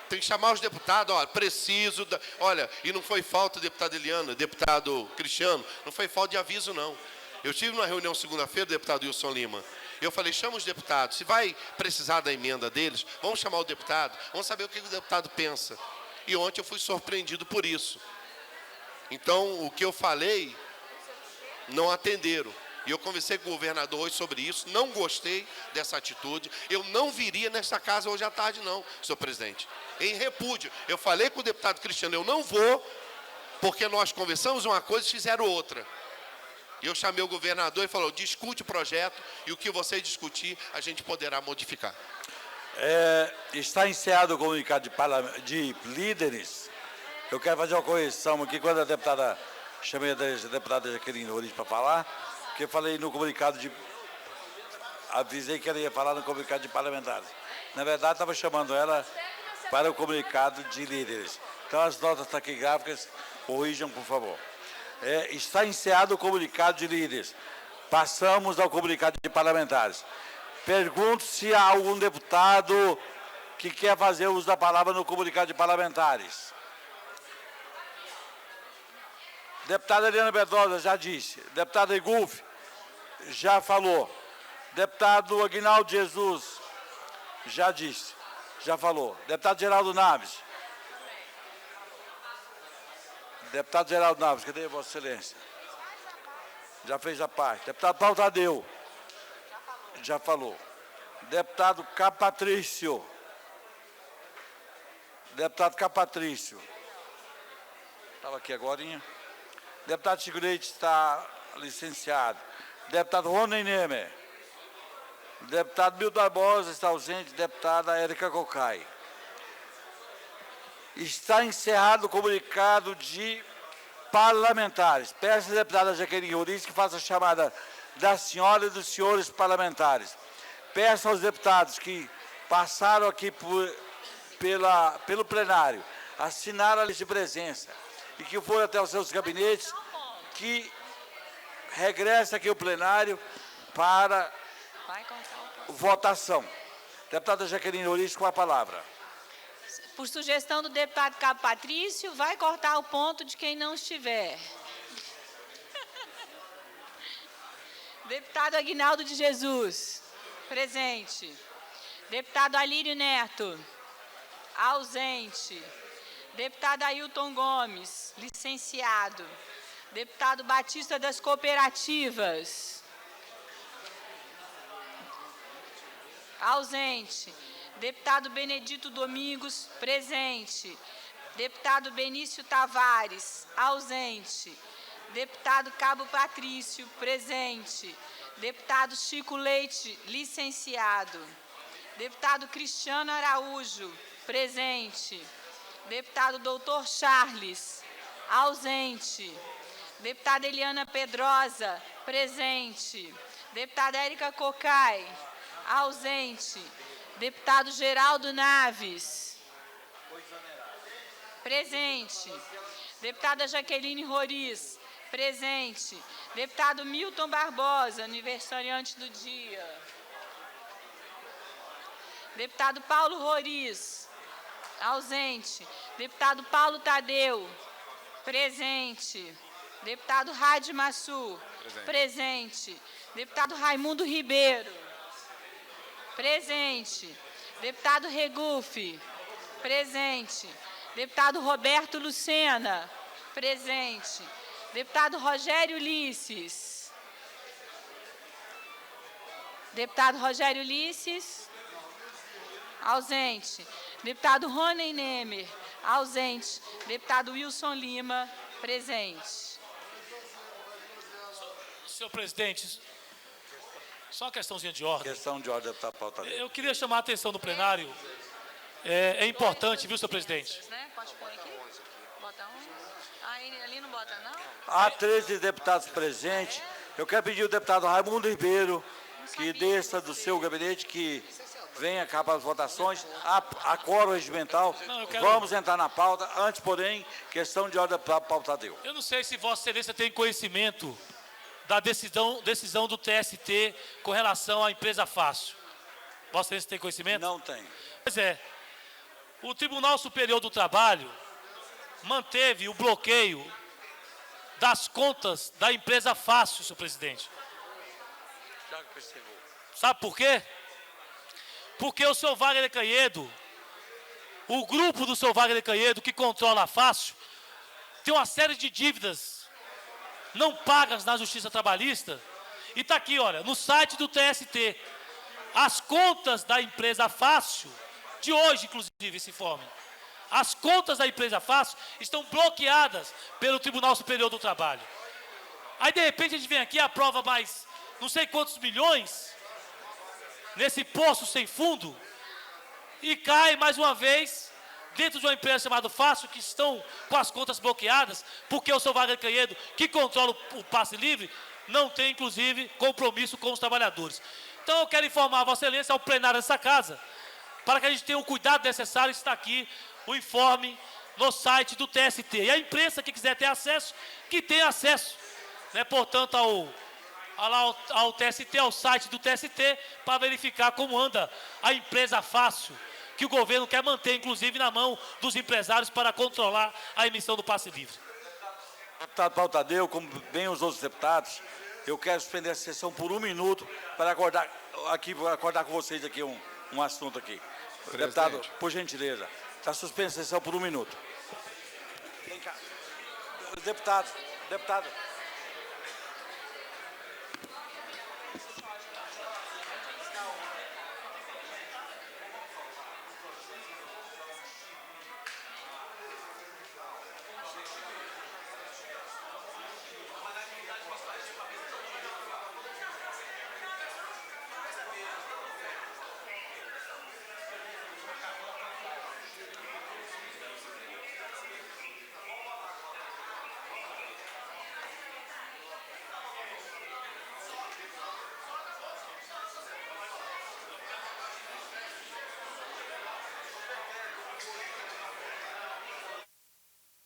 Tem que chamar os deputados, preciso. Olha, e não foi falta, deputado Eliana, deputado Cristiano, não foi falta de aviso, não. Eu tive numa reunião segunda-feira, deputado Wilson Lima. Eu falei, chama os deputados. Se vai precisar da emenda deles, vamos chamar o deputado, vamos saber o que o deputado pensa. E ontem eu fui surpreendido por isso. Então, o que eu falei, não atenderam. E eu conversei com o governador hoje sobre isso, não gostei dessa atitude. Eu não viria nessa casa hoje à tarde, não, senhor presidente. Em repúdio. Eu falei com o deputado Cristiano, eu não vou, porque nós conversamos uma coisa e fizeram outra. E eu chamei o governador e falou, discute o projeto e o que você discutir, a gente poderá modificar. Está encerrado o comunicado de líderes. Eu quero fazer uma correção aqui, quando a deputada, chamei a deputada Jaqueline Roriz para falar, porque eu falei no comunicado de... Avisei que ela ia falar no comunicado de parlamentares. Na verdade, estava chamando ela para o comunicado de líderes. Então, as notas taquigráficas, corrijam, por favor. Está encerrado o comunicado de líderes. Passamos ao comunicado de parlamentares. Pergunto se há algum deputado que quer fazer uso da palavra no comunicado de parlamentares. Deputada Eliana Pedrosa, já disse. Deputada Igulf, já falou. Deputado Aguinaldo Jesus, já disse, já falou. Deputado Geraldo Naves. Deputado Geraldo Naves, cadê Vossa Excelência? Já fez a parte. Deputado Paulo Tadeu. Já falou. Deputado Capatrício. Deputado Capatrício. Estava aqui agorinha. Deputado Chico Leite está licenciado. Deputado Rony Nemer. Deputado Milton Barbosa está ausente. Deputada Érica Cocai. Está encerrado o comunicado de parlamentares. Peço à deputada Jaqueline Roriz que faça a chamada da senhora e dos senhores parlamentares. Peço aos deputados que passaram aqui pelo plenário, assinaram a lista de presença e que foram até os seus gabinetes, que regresse aqui ao plenário para votação. Deputada Jaqueline Roriz, com a palavra. Por sugestão do deputado Cabo Patrício, vai cortar o ponto de quem não estiver. Deputado Aguinaldo de Jesus, presente. Deputado Alírio Neto, ausente. Deputado Ailton Gomes, licenciado. Deputado Batista das Cooperativas, ausente. Deputado Benedito Domingos, presente. Deputado Benício Tavares, ausente. Deputado Cabo Patrício, presente. Deputado Chico Leite, licenciado. Deputado Cristiano Araújo, presente. Deputado Doutor Charles, ausente. Deputada Eliana Pedrosa, presente. Deputada Érica Cocai, ausente. Deputado Geraldo Naves, presente. Deputada Jaqueline Roriz, presente. Deputado Milton Barbosa, aniversariante do dia. Deputado Paulo Roriz, ausente. Deputado Paulo Tadeu, presente. Deputado Rádio Massu, presente. Deputado Raimundo Ribeiro, presente. Deputado Regufe, presente. Deputado Roberto Lucena, presente. Deputado Rogério Ulisses. Deputado Rogério Ulisses, ausente. Deputado Rony Nemer, ausente. Deputado Wilson Lima, presente. Senhor presidente, só uma questãozinha de ordem. Questão de ordem, deputado Paulo Tadeu. Eu queria chamar a atenção do plenário. É importante, viu, senhor presidente? Pode pôr aqui? Bota um. Ali não bota, não? Há 13 deputados presentes. Eu quero pedir ao deputado Raimundo Ribeiro que desça do seu gabinete, que venha cá para as votações. Há quórum regimental. Vamos entrar na pauta. Antes, porém, questão de ordem para Paulo Tadeu. Eu não sei se Vossa Excelência tem conhecimento da decisão do TST com relação à empresa Fácil. Vossa Excelência tem conhecimento? Não tem. Pois é. O Tribunal Superior do Trabalho manteve o bloqueio das contas da empresa Fácil, senhor presidente. Já percebeu. Sabe por quê? Porque o senhor Wagner Canhedo, o grupo do senhor Wagner Canhedo, que controla a Fácil, tem uma série de dívidas não pagas na Justiça Trabalhista. E está aqui, olha, no site do TST. As contas da empresa Fácil, de hoje, inclusive, esse informe. As contas da empresa Fácil estão bloqueadas pelo Tribunal Superior do Trabalho. Aí, de repente, a gente vem aqui e aprova mais não sei quantos milhões nesse poço sem fundo e cai, mais uma vez, dentro de uma empresa chamada Fácil, que estão com as contas bloqueadas, porque o seu Wagner Canhedo, que controla o passe livre, não tem, inclusive, compromisso com os trabalhadores. Então, eu quero informar a Vossa Excelência, ao plenário dessa casa, para que a gente tenha o cuidado necessário, está aqui o informe no site do TST. E a imprensa que quiser ter acesso, que tenha acesso, né, portanto, ao TST, ao site do TST, para verificar como anda a empresa Fácil, que o governo quer manter, inclusive, na mão dos empresários para controlar a emissão do passe livre. Deputado Paulo Tadeu, como bem os outros deputados, eu quero suspender a sessão por 1 minuto para acordar com vocês aqui um assunto aqui. Presidente. Deputado, por gentileza, está suspensa a sessão por 1 minuto. Vem cá. Deputado.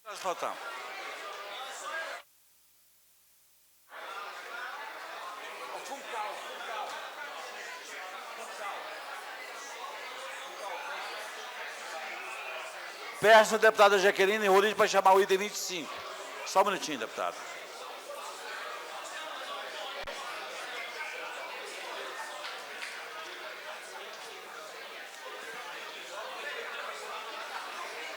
Nós faltamos. Peço a deputada Jaqueline Rodrigues para chamar o item 25. Só um minutinho, deputado.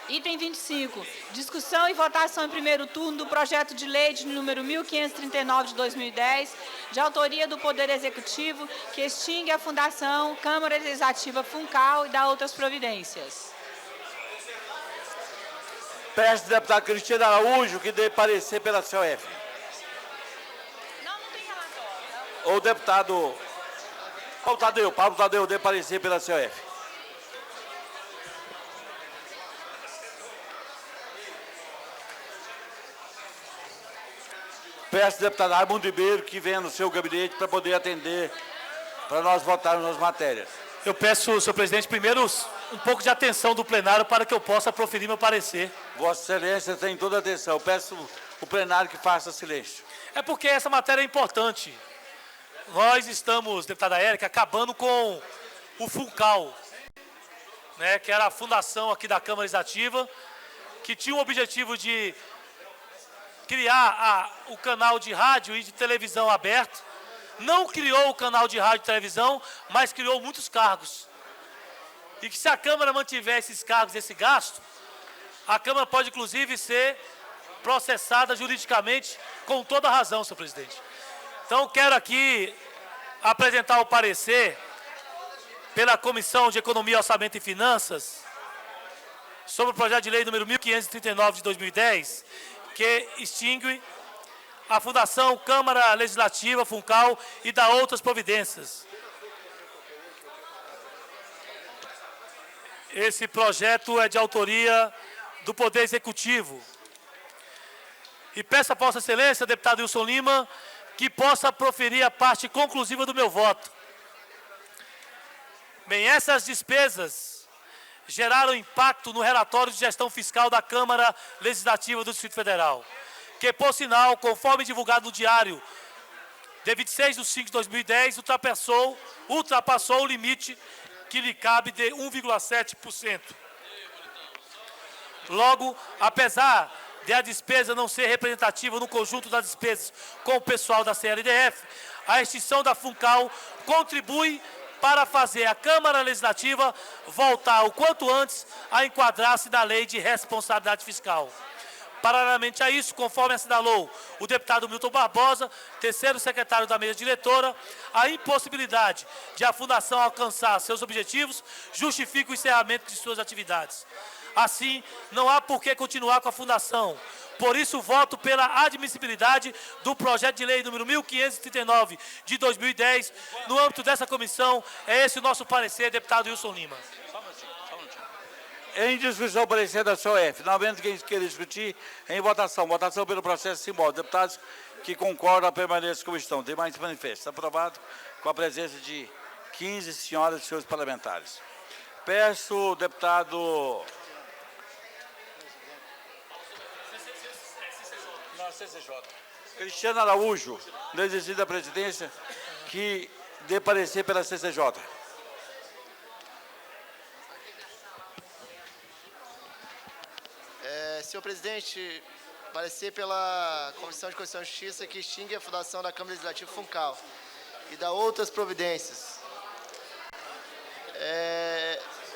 Item 25, discussão e votação em primeiro turno do projeto de lei de número 1539 de 2010, de autoria do Poder Executivo, que extingue a Fundação Câmara Legislativa Funcal e dá outras providências. Peço ao deputado Cristiano Araújo que dê parecer pela COF. Não tem relatório. Ou o deputado Paulo Tadeu dê parecer pela COF. Peço ao deputado Raimundo Ribeiro que venha no seu gabinete para poder atender, para nós votarmos nas matérias. Eu peço, senhor presidente, primeiro um pouco de atenção do plenário para que eu possa proferir meu parecer. Vossa Excelência tem toda a atenção. Eu peço o plenário que faça silêncio. É porque essa matéria é importante. Nós estamos, deputada Érica, acabando com o Funcal, né, que era a fundação aqui da Câmara Legislativa, que tinha o objetivo de criar o canal de rádio e de televisão aberto. Não criou o canal de rádio e televisão, mas criou muitos cargos. E que se a Câmara mantiver esses cargos, esse gasto, a Câmara pode, inclusive, ser processada juridicamente com toda a razão, senhor presidente. Então, quero aqui apresentar o parecer pela Comissão de Economia, Orçamento e Finanças sobre o projeto de lei número 1539 de 2010, que extingue a Fundação Câmara Legislativa Funcal e dá outras providências. Esse projeto é de autoria do Poder Executivo. E peço a Vossa Excelência, deputado Wilson Lima, que possa proferir a parte conclusiva do meu voto. Bem, essas despesas geraram impacto no relatório de gestão fiscal da Câmara Legislativa do Distrito Federal, que, por sinal, conforme divulgado no diário de 26/5/2010, ultrapassou o limite que lhe cabe de 1,7%. Logo, apesar de a despesa não ser representativa no conjunto das despesas com o pessoal da CLDF, a extinção da Funcal contribui para fazer a Câmara Legislativa voltar o quanto antes a enquadrar-se na Lei de Responsabilidade Fiscal. Paralelamente a isso, conforme assinalou o deputado Milton Barbosa, terceiro secretário da mesa diretora, a impossibilidade de a Fundação alcançar seus objetivos justifica o encerramento de suas atividades. Assim, não há por que continuar com a Fundação. Por isso, voto pela admissibilidade do projeto de lei número 1539 de 2010. No âmbito dessa comissão, é esse o nosso parecer, deputado Wilson Lima. Em discussão, o parecer da SOF. Não havendo quem queira discutir, em votação. Votação pelo processo simbólico. Deputados que concordam permaneçam como estão. Demais manifestos. Aprovado com a presença de 15 senhoras e senhores parlamentares. Peço o deputado... Cristiano Araújo, no exercício da presidência, que dê parecer pela CCJ. Senhor presidente, parecer pela Comissão de Constituição e Justiça que extingue a fundação da Câmara Legislativa Funcal e dá outras providências.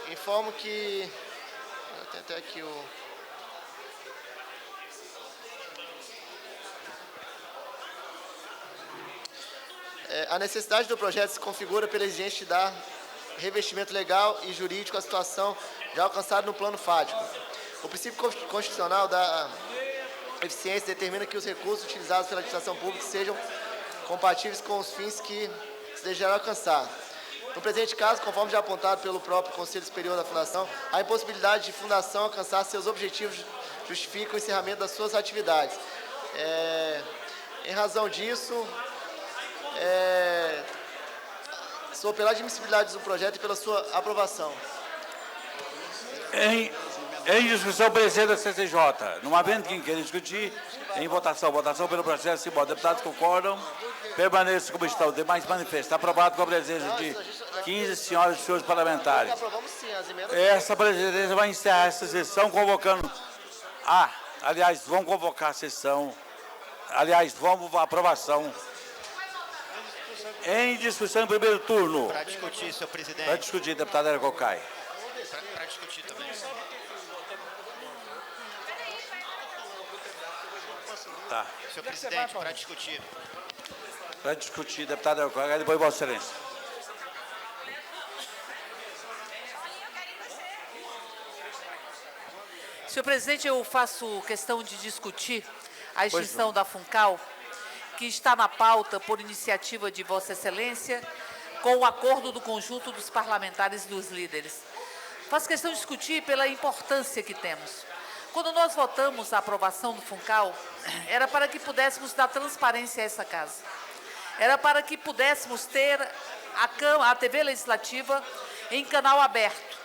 Informo que... Eu tenho até aqui o... A necessidade do projeto se configura pela exigência de dar revestimento legal e jurídico à situação já alcançada no plano fático. O princípio constitucional da eficiência determina que os recursos utilizados pela administração pública sejam compatíveis com os fins que se desejará alcançar. No presente caso, conforme já apontado pelo próprio Conselho Superior da Fundação, a impossibilidade de fundação alcançar seus objetivos justifica o encerramento das suas atividades. Em razão disso, sou pela admissibilidade do projeto e pela sua aprovação. Em discussão, o parecer da CCJ. Não havendo quem queira discutir, em votação. Votação pelo processo simbólico. Deputados concordam, permaneçam como estão. Demais manifestos. Aprovado com a presença de 15 senhoras e senhores parlamentares. Essa presidência vai encerrar essa sessão convocando... aliás, vão convocar a sessão. Aliás, vamos à aprovação. Em discussão em primeiro turno. Para discutir, senhor presidente. Para discutir, deputado Era Cocai. Para discutir também. Tá. Senhor presidente, para discutir. Para discutir, deputado Era Cocai, depois Vossa Excelência. Senhor presidente, eu faço questão de discutir a extinção da Funcal, que está na pauta por iniciativa de Vossa Excelência, com o acordo do conjunto dos parlamentares e dos líderes. Faço questão de discutir pela importância que temos. Quando nós votamos a aprovação do Funcal, era para que pudéssemos dar transparência a essa casa. Era para que pudéssemos ter a TV Legislativa em canal aberto,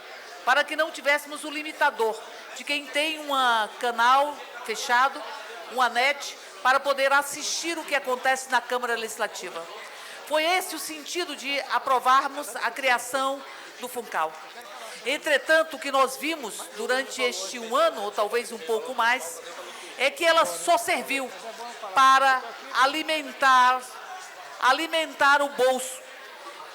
para que não tivéssemos o limitador de quem tem um canal fechado, uma net, para poder assistir o que acontece na Câmara Legislativa. Foi esse o sentido de aprovarmos a criação do Funcal. Entretanto, o que nós vimos durante este um ano, ou talvez um pouco mais, é que ela só serviu para alimentar o bolso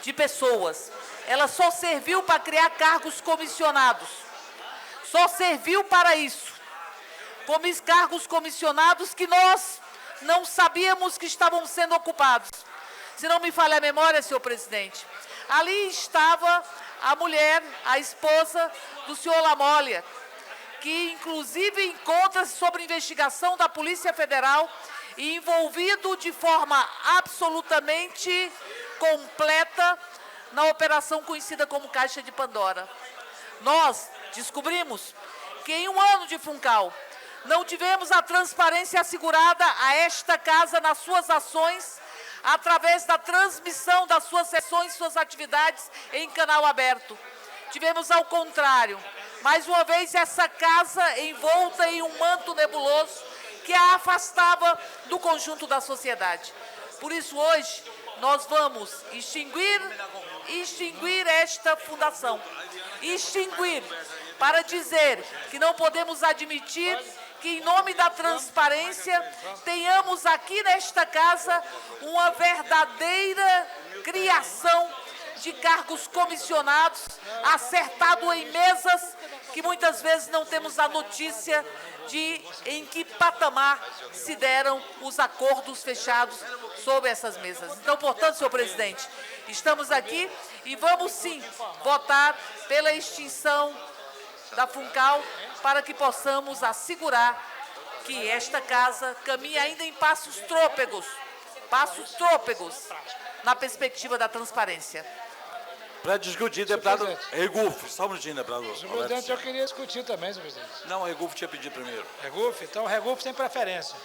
de pessoas. Ela só serviu para criar cargos comissionados. Só serviu para isso. Cargos comissionados que nós não sabíamos que estavam sendo ocupados. Se não me falha a memória, senhor presidente, ali estava a mulher, a esposa do senhor Lamólia, que inclusive encontra-se sob investigação da Polícia Federal e envolvido de forma absolutamente completa na operação conhecida como Caixa de Pandora. Nós descobrimos que em um ano de Funcal não tivemos a transparência assegurada a esta casa nas suas ações, através da transmissão das suas sessões, suas atividades em canal aberto. Tivemos ao contrário, mais uma vez essa casa envolta em um manto nebuloso que a afastava do conjunto da sociedade. Por isso hoje nós vamos extinguir esta fundação. Extinguir, para dizer que não podemos admitir que, em nome da transparência, tenhamos aqui nesta casa uma verdadeira criação de cargos comissionados, acertado em mesas que muitas vezes não temos a notícia de em que patamar se deram os acordos fechados sobre essas mesas. Então, portanto, senhor presidente, estamos aqui e vamos sim votar pela extinção da Funcal, para que possamos assegurar que esta casa caminhe ainda em passos trôpegos na perspectiva da transparência. Para discutir, deputado Regufo. Só um minutinho, deputado. Senhor presidente, eu queria discutir também, senhor presidente. Não, o Regufo tinha pedido primeiro. Regufo? Então, o Regufo tem preferência.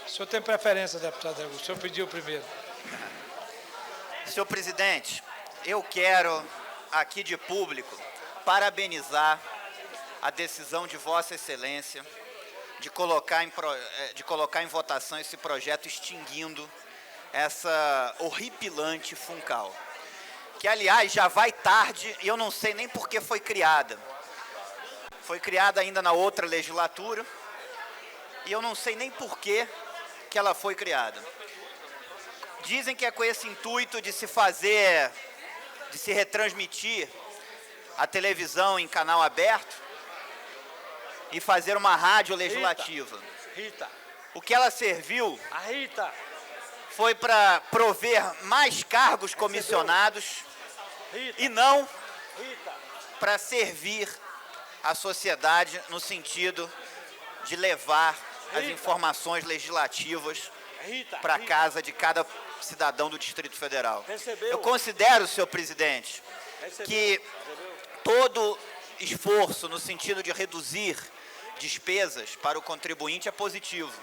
O senhor tem preferência, deputado Regufo. O senhor pediu primeiro. Senhor presidente, eu quero, aqui de público, parabenizar a decisão de Vossa Excelência de colocar em votação esse projeto extinguindo essa horripilante Funcal, que, aliás, já vai tarde e eu não sei nem por que foi criada. Foi criada ainda na outra legislatura e eu não sei nem por que ela foi criada. Dizem que é com esse intuito de se retransmitir a televisão em canal aberto e fazer uma rádio legislativa. Rita. O que ela serviu A Rita. foi para prover mais cargos comissionados e não para servir a sociedade no sentido de levar as informações legislativas para a casa de cada cidadão do Distrito Federal. Eu considero, senhor presidente, que todo esforço no sentido de reduzir despesas para o contribuinte é positivo.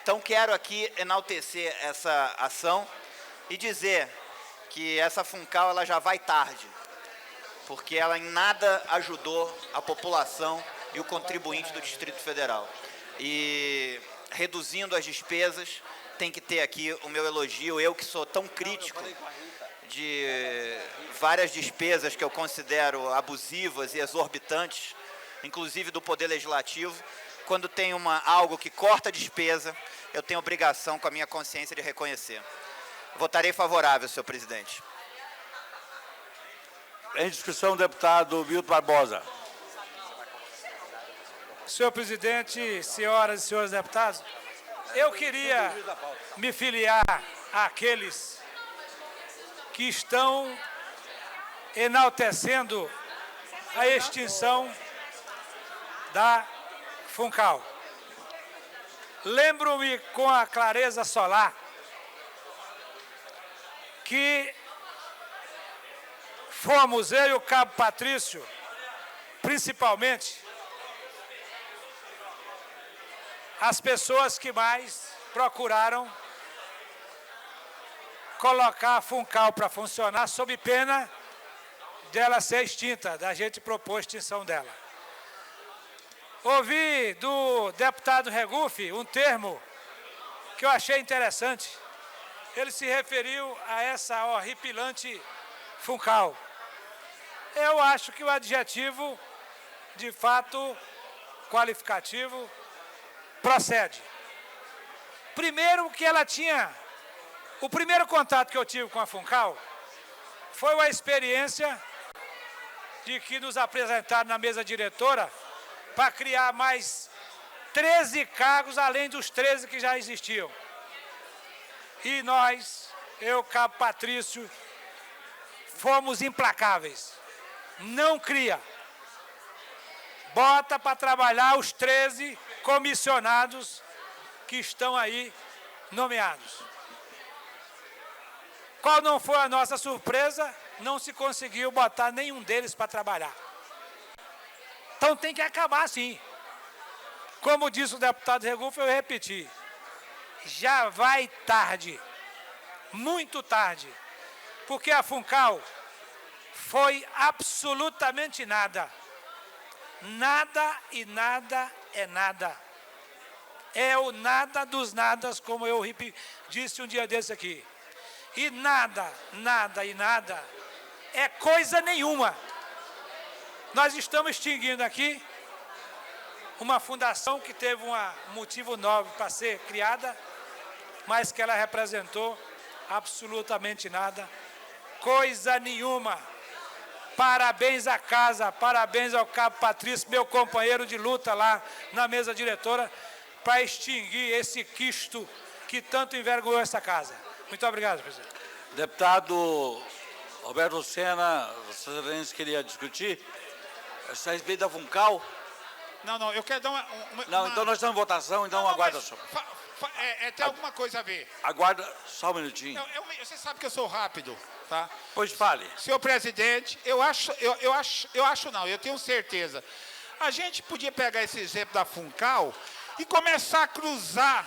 Então, quero aqui enaltecer essa ação e dizer que essa Funcal ela já vai tarde, porque ela em nada ajudou a população e o contribuinte do Distrito Federal. E reduzindo as despesas, tem que ter aqui o meu elogio, eu que sou tão crítico de várias despesas que eu considero abusivas e exorbitantes, inclusive do Poder Legislativo. Quando tem algo que corta a despesa, eu tenho obrigação, com a minha consciência, de reconhecer. Votarei favorável, senhor presidente. Em discussão, deputado Milton Barbosa. Senhor presidente, senhoras e senhores deputados, eu queria me filiar àqueles que estão enaltecendo a extinção da Funcal. Lembro-me com a clareza solar que fomos eu e o cabo Patrício, principalmente, as pessoas que mais procuraram colocar a Funcal para funcionar sob pena dela ser extinta, da gente propor a extinção dela. Ouvi do deputado Regufo um termo que eu achei interessante. Ele se referiu a essa horripilante Funcal. Eu acho que o adjetivo, de fato, qualificativo, procede. Primeiro que ela tinha... O primeiro contato que eu tive com a Funcal foi uma experiência de que nos apresentaram na mesa diretora para criar mais 13 cargos, além dos 13 que já existiam. E nós, eu, cabo Patrício, fomos implacáveis. Não cria. Bota para trabalhar os 13 comissionados que estão aí nomeados. Qual não foi a nossa surpresa? Não se conseguiu botar nenhum deles para trabalhar. Então tem que acabar assim. Como disse o deputado Regufo, eu repeti. Já vai tarde. Muito tarde. Porque a Funcal foi absolutamente nada. Nada e nada é nada. É o nada dos nadas, como eu disse um dia desse aqui. E nada, nada e nada é coisa nenhuma. Nós estamos extinguindo aqui uma fundação que teve um motivo nobre para ser criada, mas que ela representou absolutamente nada, coisa nenhuma. Parabéns à casa, parabéns ao cabo Patrício, meu companheiro de luta lá na mesa diretora, para extinguir esse quisto que tanto envergonhou essa casa. Muito obrigado, presidente. Deputado Roberto Lucena, Vossa Excelência queria discutir a respeito da Funcal. Não, eu quero dar uma... Não, então nós estamos em votação, então aguarda só. Tem alguma coisa a ver. Aguarda só um minutinho. Não, você sabe que eu sou rápido, tá? Pois fale. Senhor presidente, eu tenho certeza. A gente podia pegar esse exemplo da Funcal e começar a cruzar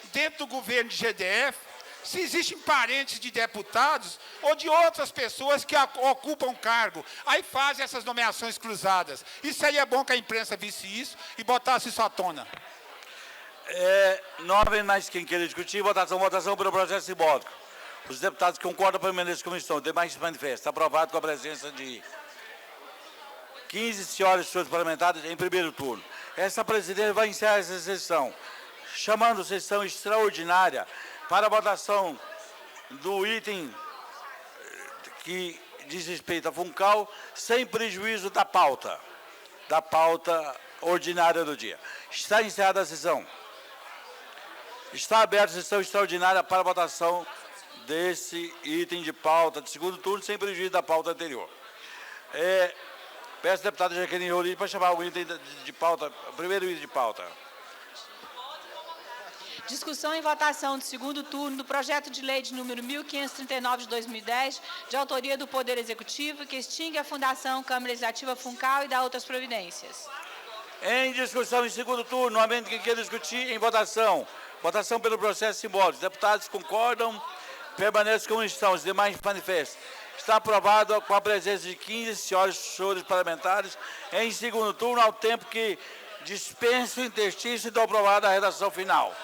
dentro do governo de GDF se existem parentes de deputados ou de outras pessoas que ocupam cargo. Aí fazem essas nomeações cruzadas. Isso seria bom que a imprensa visse isso e botasse isso à tona. Não havendo mais quem queira discutir, votação pelo projeto simbólico. Os deputados concordam permanecer como estão, demais se manifesta. Aprovado com a presença de 15 senhoras e senhores parlamentares em primeiro turno. Essa presidente vai encerrar essa sessão, chamando sessão extraordinária para a votação do item que diz respeito à Funcal, sem prejuízo da pauta ordinária do dia. Está encerrada a sessão. Está aberta a sessão extraordinária para a votação desse item de pauta de segundo turno, sem prejuízo da pauta anterior. Peço ao deputado Jaqueline Rodrigues para chamar o item de pauta, o primeiro item de pauta. Discussão e votação do segundo turno do projeto de lei de número 1539 de 2010, de autoria do Poder Executivo, que extingue a Fundação Câmara Legislativa Funcal e dá outras providências. Em discussão em segundo turno, não havendo quem queira discutir, em votação. Votação pelo processo simbólico. Os deputados concordam, permanecem como estão, os demais manifestam. Está aprovado com a presença de 15 senhoras e senhores parlamentares em segundo turno, ao tempo que dispenso o interstício e dou aprovada a redação final.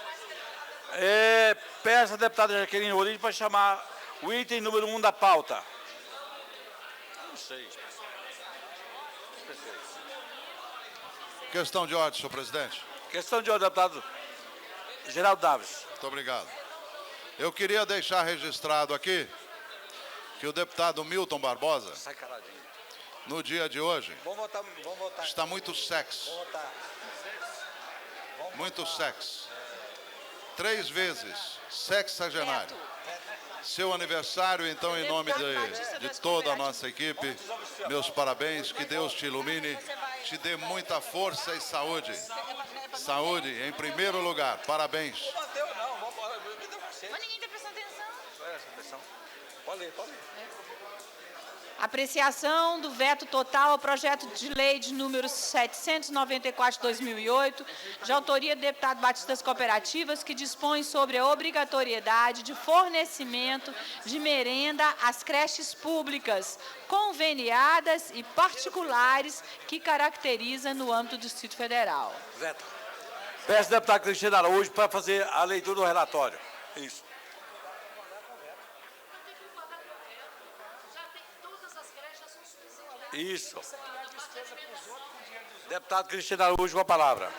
Peço à deputada Jaqueline Rodrigues para chamar o item número 1 da pauta. Não sei. Questão de ordem, senhor presidente. Questão de ordem, deputado Geraldo Daves. Muito obrigado. Eu queria deixar registrado aqui que o deputado Milton Barbosa, no dia de hoje, está muito sexy. Muito sexy. 3 vezes sexagenário. Seu aniversário, então, em nome de toda a nossa equipe, meus parabéns, que Deus te ilumine, te dê muita força e saúde. Saúde, em primeiro lugar. Parabéns. Mas ninguém está prestando atenção. Pode ler. Apreciação do veto total ao projeto de lei de número 794 de 2008, de autoria do deputado Batista das Cooperativas, que dispõe sobre a obrigatoriedade de fornecimento de merenda às creches públicas, conveniadas e particulares que caracteriza no âmbito do Distrito Federal. Veto. Peço ao deputado Cristiano Araújo para fazer a leitura do relatório. Isso. Isso. Deputado Cristiano Araújo, com a palavra.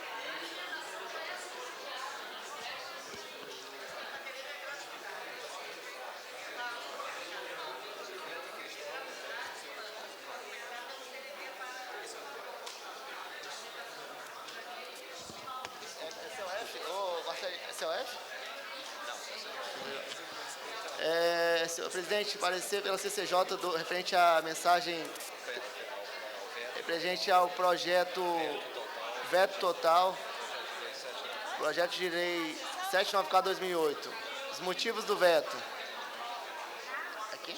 Senhor presidente, parecer pela CCJ referente à mensagem referente ao projeto veto total, projeto de lei 794/2008. Os motivos do veto. Aqui.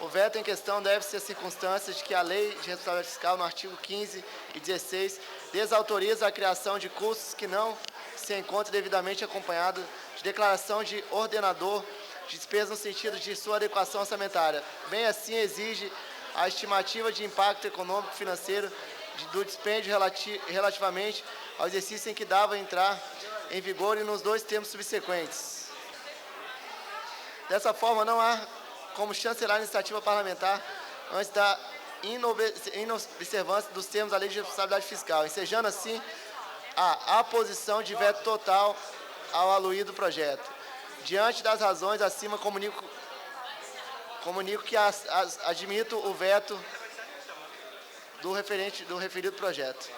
O veto em questão deve-se às circunstâncias de que a Lei de Responsabilidade Fiscal, no artigo 15 e 16, desautoriza a criação de custos que não se encontrem devidamente acompanhados de declaração de ordenador de despesa no sentido de sua adequação orçamentária. Bem assim, exige a estimativa de impacto econômico e financeiro do dispêndio relativamente ao exercício em que dava entrar em vigor e nos 2 termos subsequentes. Dessa forma, não há como chancelar a iniciativa parlamentar antes da inobservância dos termos da Lei de Responsabilidade Fiscal, ensejando assim a aposição de veto total ao aluído projeto. Diante das razões acima, comunico que admito o veto do referido projeto.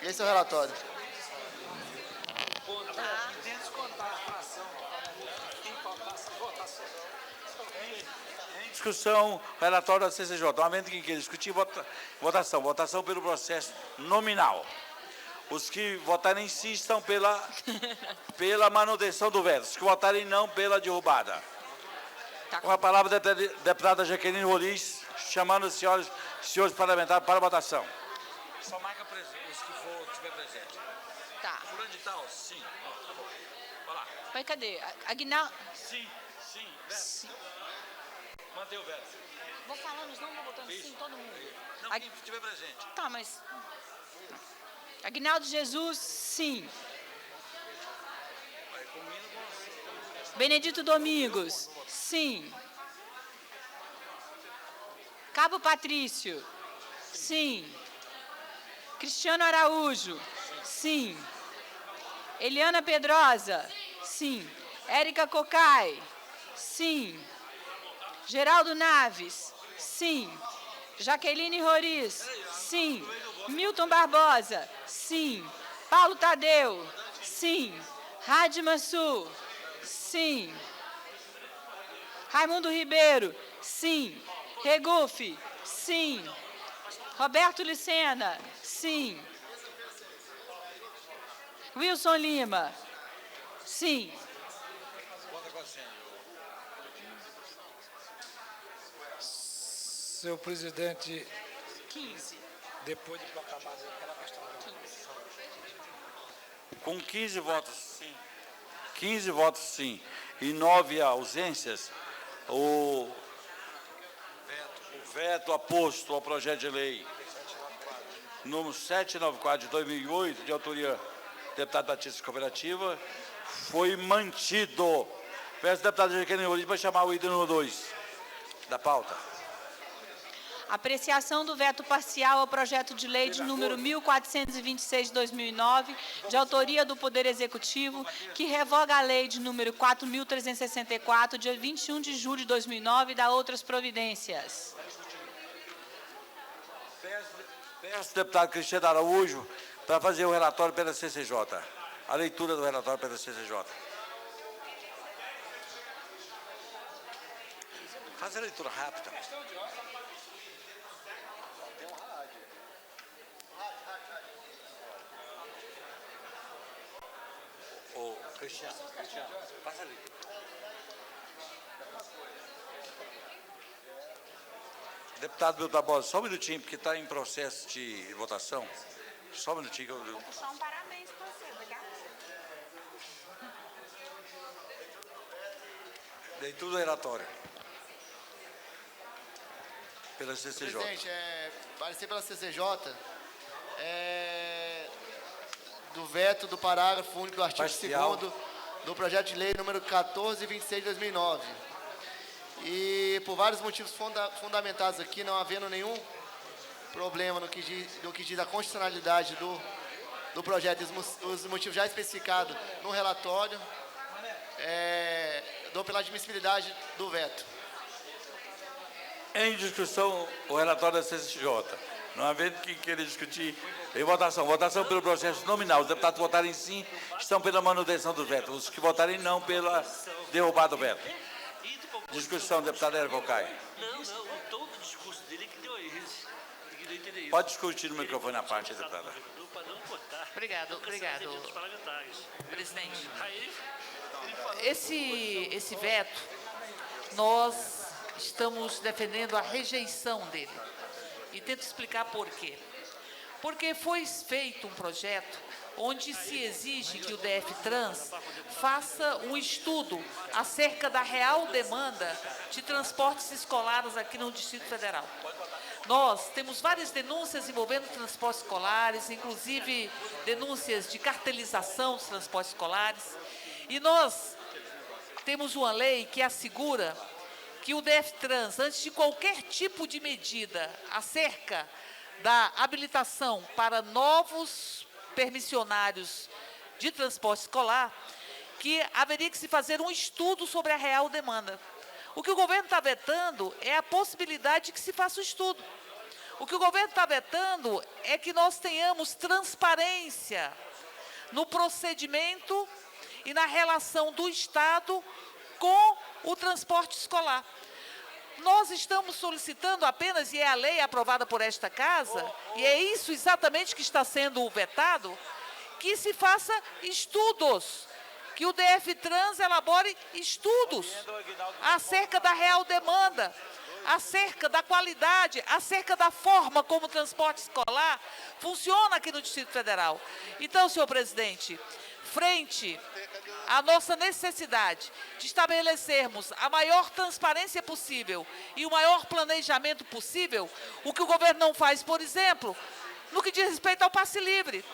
Esse é o relatório. Em discussão, relatório da CCJ. Não havendo quem queira discutir, votação. Votação pelo processo nominal. Os que votarem sim estão pela manutenção do veto. Os que votarem não, pela derrubada. Com a palavra, a deputada Jaqueline Roriz, chamando os senhores parlamentares para a votação. Só marca os que for tiver presente. Tá. Fulano de tal, sim. Tá bom. Vai lá. Mas cadê? Aguinaldo... Sim, veto. Sim. Mantém o veto. Vou falando, não vou botando Isso. sim, todo mundo. Não, quem estiver presente. Tá, mas... Aguinaldo Jesus, sim. Benedito Domingos, sim. Cabo Patrício, sim. Cristiano Araújo, sim. Eliana Pedrosa, sim. Érica Cocai, sim. Geraldo Naves, sim. Jaqueline Roriz, sim. Milton Barbosa, sim. Paulo Tadeu, sim. Hadi Mansur, sim. Raimundo Ribeiro, sim. Regufe, sim. Roberto Lucena, sim. Wilson Lima, sim. Senhor presidente, 15. depois de proclamar aquela questão. 15. Com 15 votos sim. 15 votos sim e 9 ausências, o veto aposto ao projeto de lei número 794 de 2008, de autoria do deputado Batista Cooperativa, foi mantido. Peço ao deputado Jaqueline Roriz para chamar o item número 2 da pauta. Apreciação do veto parcial ao projeto de lei de número 1426 de 2009, de autoria do Poder Executivo, que revoga a lei de número 4364, de 21 de julho de 2009, e dá outras providências. Peço ao deputado Cristiano Araújo para fazer o relatório pela CCJ. A leitura do relatório pela CCJ. Faz a leitura rápida. Ô, Cristiano, passa ali. Deputado Milton Barbosa, só um minutinho, porque está em processo de votação. Só um minutinho que eu... Só um parabéns para você, obrigada. Leitura do relatório. Pela CCJ. Presidente, parecer pela CCJ, do veto do parágrafo único do artigo Parcial. 2º do projeto de lei número 1426 de 2009. E por vários motivos fundamentados aqui, não havendo nenhum problema no que diz a constitucionalidade do projeto, os motivos já especificados no relatório, dou pela admissibilidade do veto. Em discussão, o relatório da CCJ. Não havendo quem queira discutir, em votação. Votação pelo processo nominal. Os deputados que votarem sim estão pela manutenção do veto. Os que votarem não, pela derrubada do veto. Discussão, deputado Érico Cocai. Não, todo o discurso dele que deu isso. Pode discutir no microfone na parte, deputada. Obrigado. Presidente. Esse veto, nós estamos defendendo a rejeição dele. E tento explicar por quê. Porque foi feito um projeto onde se exige que o DF-Trans faça um estudo acerca da real demanda de transportes escolares aqui no Distrito Federal. Nós temos várias denúncias envolvendo transportes escolares, inclusive denúncias de cartelização dos transportes escolares. E nós temos uma lei que assegura que o DF-Trans, antes de qualquer tipo de medida acerca da habilitação para novos permissionários de transporte escolar, que haveria que se fazer um estudo sobre a real demanda. O que o governo está vetando é a possibilidade de que se faça o estudo. O que o governo está vetando é que nós tenhamos transparência no procedimento e na relação do Estado com o transporte escolar. Nós estamos solicitando apenas, e é a lei aprovada por esta casa, e é isso exatamente que está sendo vetado, que se faça estudos, que o DF-Trans elabore estudos acerca da real demanda, acerca da qualidade, acerca da forma como o transporte escolar funciona aqui no Distrito Federal. Então, senhor presidente, frente à nossa necessidade de estabelecermos a maior transparência possível e o maior planejamento possível, o que o governo não faz, por exemplo, no que diz respeito ao passe livre.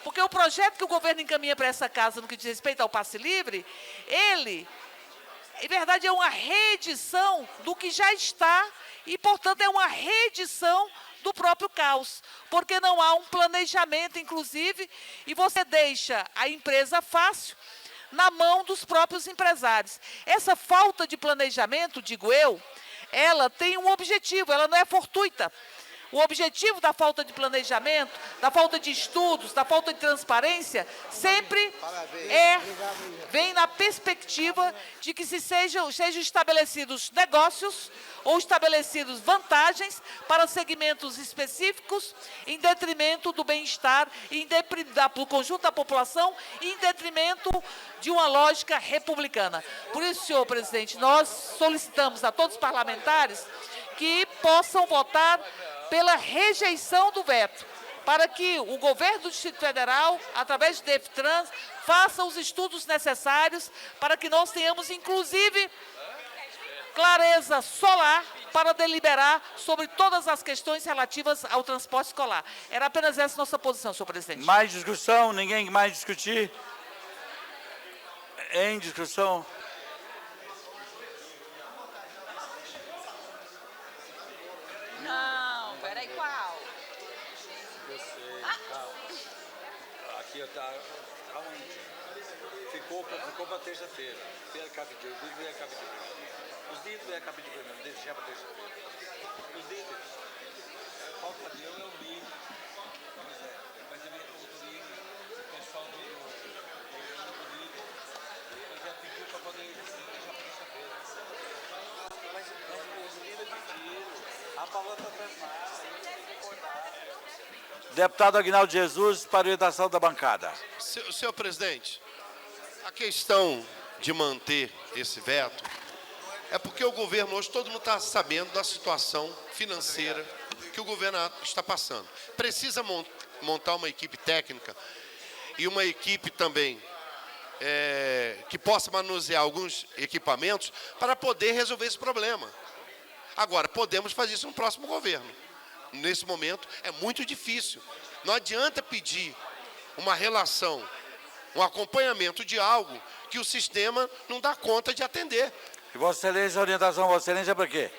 Porque o projeto que o governo encaminha para essa casa no que diz respeito ao passe livre, ele, em verdade, é uma reedição do que já está e, portanto, é uma reedição do próprio caos, porque não há um planejamento, inclusive, e você deixa a empresa fácil na mão dos próprios empresários. Essa falta de planejamento, digo eu, ela tem um objetivo, ela não é fortuita. O objetivo da falta de planejamento, da falta de estudos, da falta de transparência, sempre vem na perspectiva de que sejam estabelecidos negócios ou estabelecidos vantagens para segmentos específicos em detrimento do bem-estar, do conjunto da população, em detrimento de uma lógica republicana. Por isso, senhor presidente, nós solicitamos a todos os parlamentares que possam votar pela rejeição do veto, para que o governo do Distrito Federal, através do DF-Trans, faça os estudos necessários para que nós tenhamos, inclusive, clareza solar para deliberar sobre todas as questões relativas ao transporte escolar. Era apenas essa nossa posição, senhor presidente. Mais discussão? Ninguém mais discutir? Em discussão? Não, peraí, qual? Aqui está. Ficou para terça-feira. Veio a capítulo, veio a capítulo. Os líderes veio a capítulo primeiro, deixa para terça-feira. Os líderes. Falta de eu li. Mas eu vi o pessoal do líder. Eu já pediu para poder deixar para terça-feira. Mas os líderes pediram. A Paula está atrasada, tem que recordar. Deputado Aguinaldo Jesus, para orientação da bancada. Senhor presidente, a questão de manter esse veto é porque o governo hoje, todo mundo está sabendo da situação financeira que o governo está passando. Precisa montar uma equipe técnica e uma equipe também que possa manusear alguns equipamentos para poder resolver esse problema. Agora, podemos fazer isso no próximo governo. Nesse momento, é muito difícil. Não adianta pedir uma relação, um acompanhamento de algo que o sistema não dá conta de atender. E Vossa Excelência, a orientação de Vossa Excelência é para quê?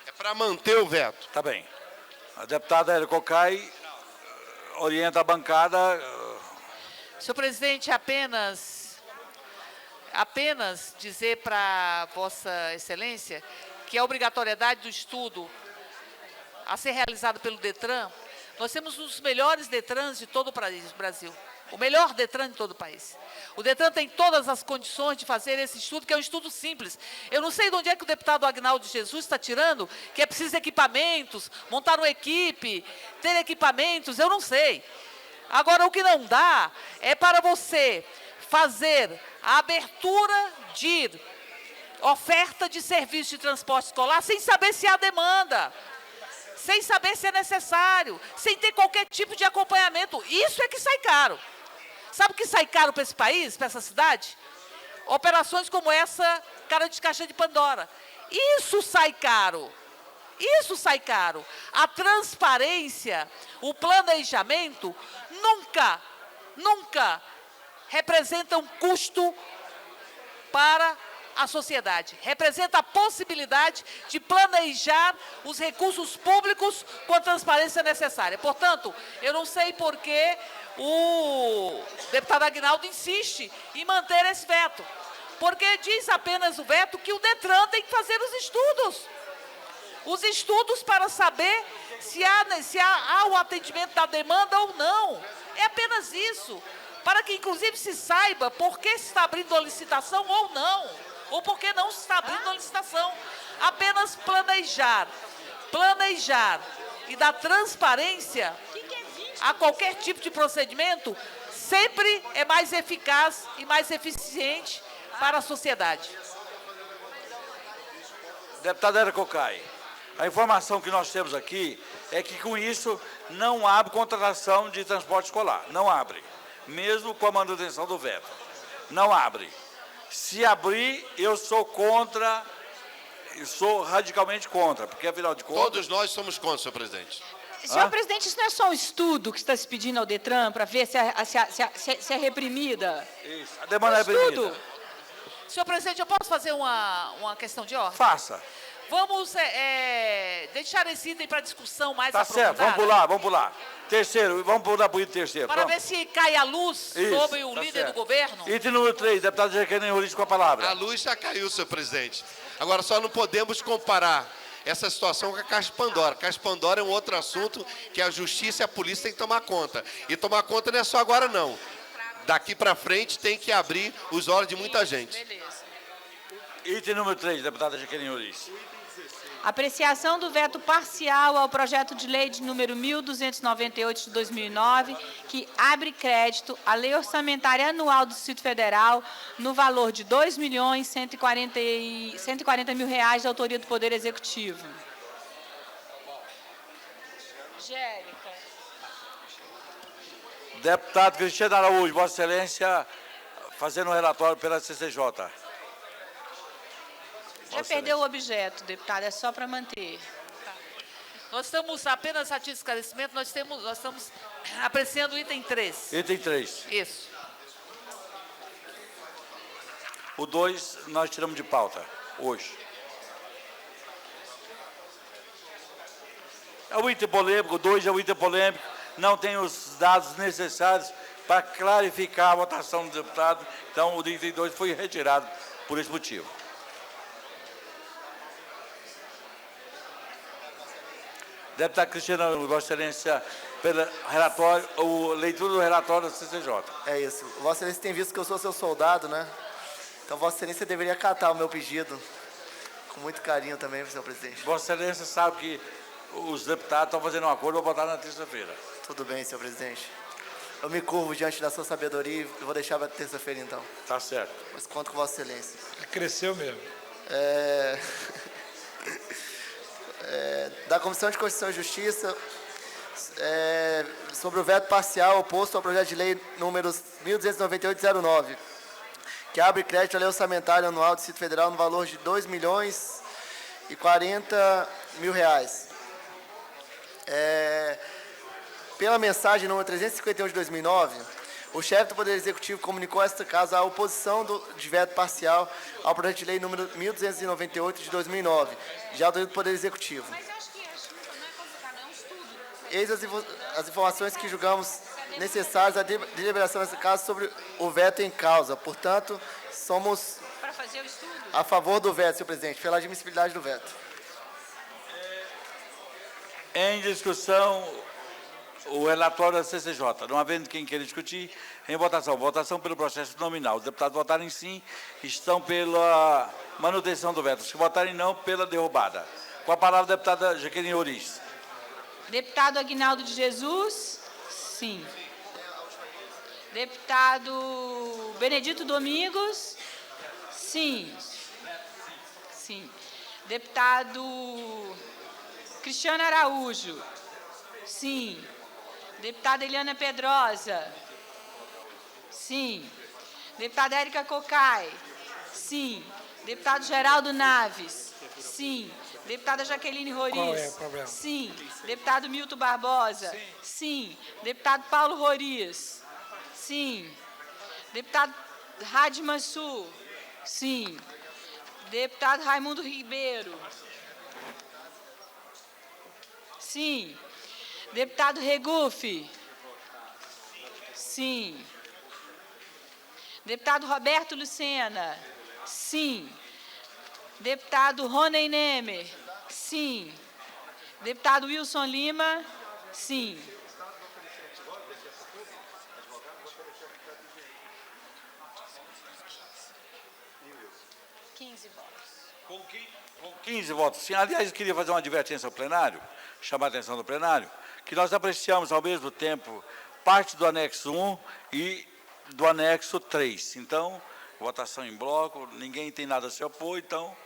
É para manter o veto. Tá bem. A deputada Hélio Cocai orienta a bancada. Senhor presidente, apenas dizer para Vossa Excelência que a obrigatoriedade do estudo a ser realizado pelo DETRAN, nós temos um dos melhores DETRANs de todo o Brasil. O melhor DETRAN de todo o país. O DETRAN tem todas as condições de fazer esse estudo, que é um estudo simples. Eu não sei de onde é que o deputado Aguinaldo Jesus está tirando, que é preciso equipamentos, montar uma equipe, ter equipamentos, eu não sei. Agora, o que não dá é para você fazer a abertura de oferta de serviço de transporte escolar sem saber se há demanda, sem saber se é necessário, sem ter qualquer tipo de acompanhamento. Isso é que sai caro. Sabe o que sai caro para esse país, para essa cidade? Operações como essa, cara de caixa de Pandora. Isso sai caro. Isso sai caro. A transparência, o planejamento, nunca representa um custo para a sociedade. Representa a possibilidade de planejar os recursos públicos com a transparência necessária. Portanto, eu não sei por que o deputado Aguinaldo insiste em manter esse veto. Porque diz apenas o veto que o DETRAN tem que fazer os estudos. Os estudos para saber se há o atendimento da demanda ou não. É apenas isso. Para que, inclusive, se saiba por que se está abrindo a licitação ou não. ou porque não se está abrindo a licitação. Apenas planejar e dar transparência a qualquer tipo de procedimento sempre é mais eficaz e mais eficiente para a sociedade. Deputada Érica Cocai, a informação que nós temos aqui é que, com isso, não abre contratação de transporte escolar. Não abre. Mesmo com a manutenção do veto. Não abre. Se abrir, eu sou contra, eu sou radicalmente contra, porque, afinal de contas... Todos nós somos contra, senhor presidente. Senhor presidente, isso não é só um estudo que está se pedindo ao DETRAN para ver se é reprimida? Isso, a demanda é reprimida. Senhor presidente, eu posso fazer uma questão de ordem? Faça. Vamos deixar esse item para discussão mais Tá aprofundada. certo, vamos pular. Terceiro, vamos pular para o item terceiro. Para Pronto. ver se cai a luz sobre o tá líder certo. do governo. Item número 3, deputado Jaqueline Rodrigues com a palavra. A luz já caiu, senhor presidente. Agora, só não podemos comparar essa situação com a Caixa de Pandora. A Caixa de Pandora é um outro assunto que a justiça e a polícia têm que tomar conta. E tomar conta não é só agora, não. Daqui para frente tem que abrir os olhos de muita gente. Beleza. Item número 3, deputada Jaqueline Rodrigues. Apreciação do veto parcial ao projeto de lei de número 1298 de 2009, que abre crédito à Lei Orçamentária Anual do Distrito Federal no valor de R$ 2.140.000 de autoria do Poder Executivo. Angélica. Deputado Cristiano Araújo, Vossa Excelência, fazendo um relatório pela CCJ. Já perdeu o objeto, deputado, é só para manter. Nós estamos, apenas a título de esclarecimento, nós estamos apreciando o item 3. Item 3. Isso. O 2 nós tiramos de pauta hoje. É o item polêmico, o 2 é o item polêmico, não tem os dados necessários para clarificar a votação do deputado, então o item 2 foi retirado por esse motivo. Deputado Cristiano, Vossa Excelência, pela relatório, leitura do relatório da CCJ. É isso. Vossa Excelência tem visto que eu sou seu soldado, né? Então, Vossa Excelência deveria acatar o meu pedido. Com muito carinho também, senhor presidente. Vossa Excelência sabe que os deputados estão fazendo um acordo para votar na terça-feira. Tudo bem, senhor presidente. Eu me curvo diante da sua sabedoria e vou deixar para terça-feira, então. Tá certo. Mas conto com Vossa Excelência. Cresceu mesmo. Da Comissão de Constituição e Justiça, sobre o veto parcial oposto ao projeto de lei número 1298/09, que abre crédito à lei orçamentária anual do Distrito Federal no valor de R$ 2.040.000. Pela mensagem número 351 de 2009, o chefe do Poder Executivo comunicou esta casa a oposição de veto parcial ao projeto de lei número 1298 de 2009, de autoria do Poder Executivo. Mas acho que ajuda, não é convocar, não é um estudo. Eis as informações que julgamos necessárias à deliberação dessa casa sobre o veto em causa. Portanto, somos Para fazer o estudo? a favor do veto, senhor presidente, pela admissibilidade do veto. Em discussão, o relatório da CCJ. Não havendo quem queira discutir, em votação. Votação pelo processo nominal. Os deputados votarem sim, estão pela manutenção do veto. Os que votarem não, pela derrubada. Com a palavra, a deputada Jaqueline Rodrigues. Deputado Aguinaldo de Jesus? Sim. Deputado Benedito Domingos? Sim. Sim. Deputado Cristiano Araújo? Sim. Deputada Eliana Pedrosa? Sim. Deputada Érica Cocai? Sim. Deputado Geraldo Naves? Sim. Deputada Jaqueline Roriz? Qual é o problema? Sim. Deputado Milton Barbosa? Sim. Deputado Paulo Roriz? Sim. Deputado Hadi Mansur? Sim. Deputado Raimundo Ribeiro? Sim. Deputado Regufe? Sim. Deputado Roberto Lucena? Sim. Deputado Rony Nemer? Sim. Deputado Wilson Lima? Sim. Quem Com 15 votos, sim. Aliás, eu queria fazer uma advertência ao plenário, chamar a atenção do plenário, que nós apreciamos ao mesmo tempo parte do anexo 1 e do anexo 3. Então, votação em bloco, ninguém tem nada a se opor, então,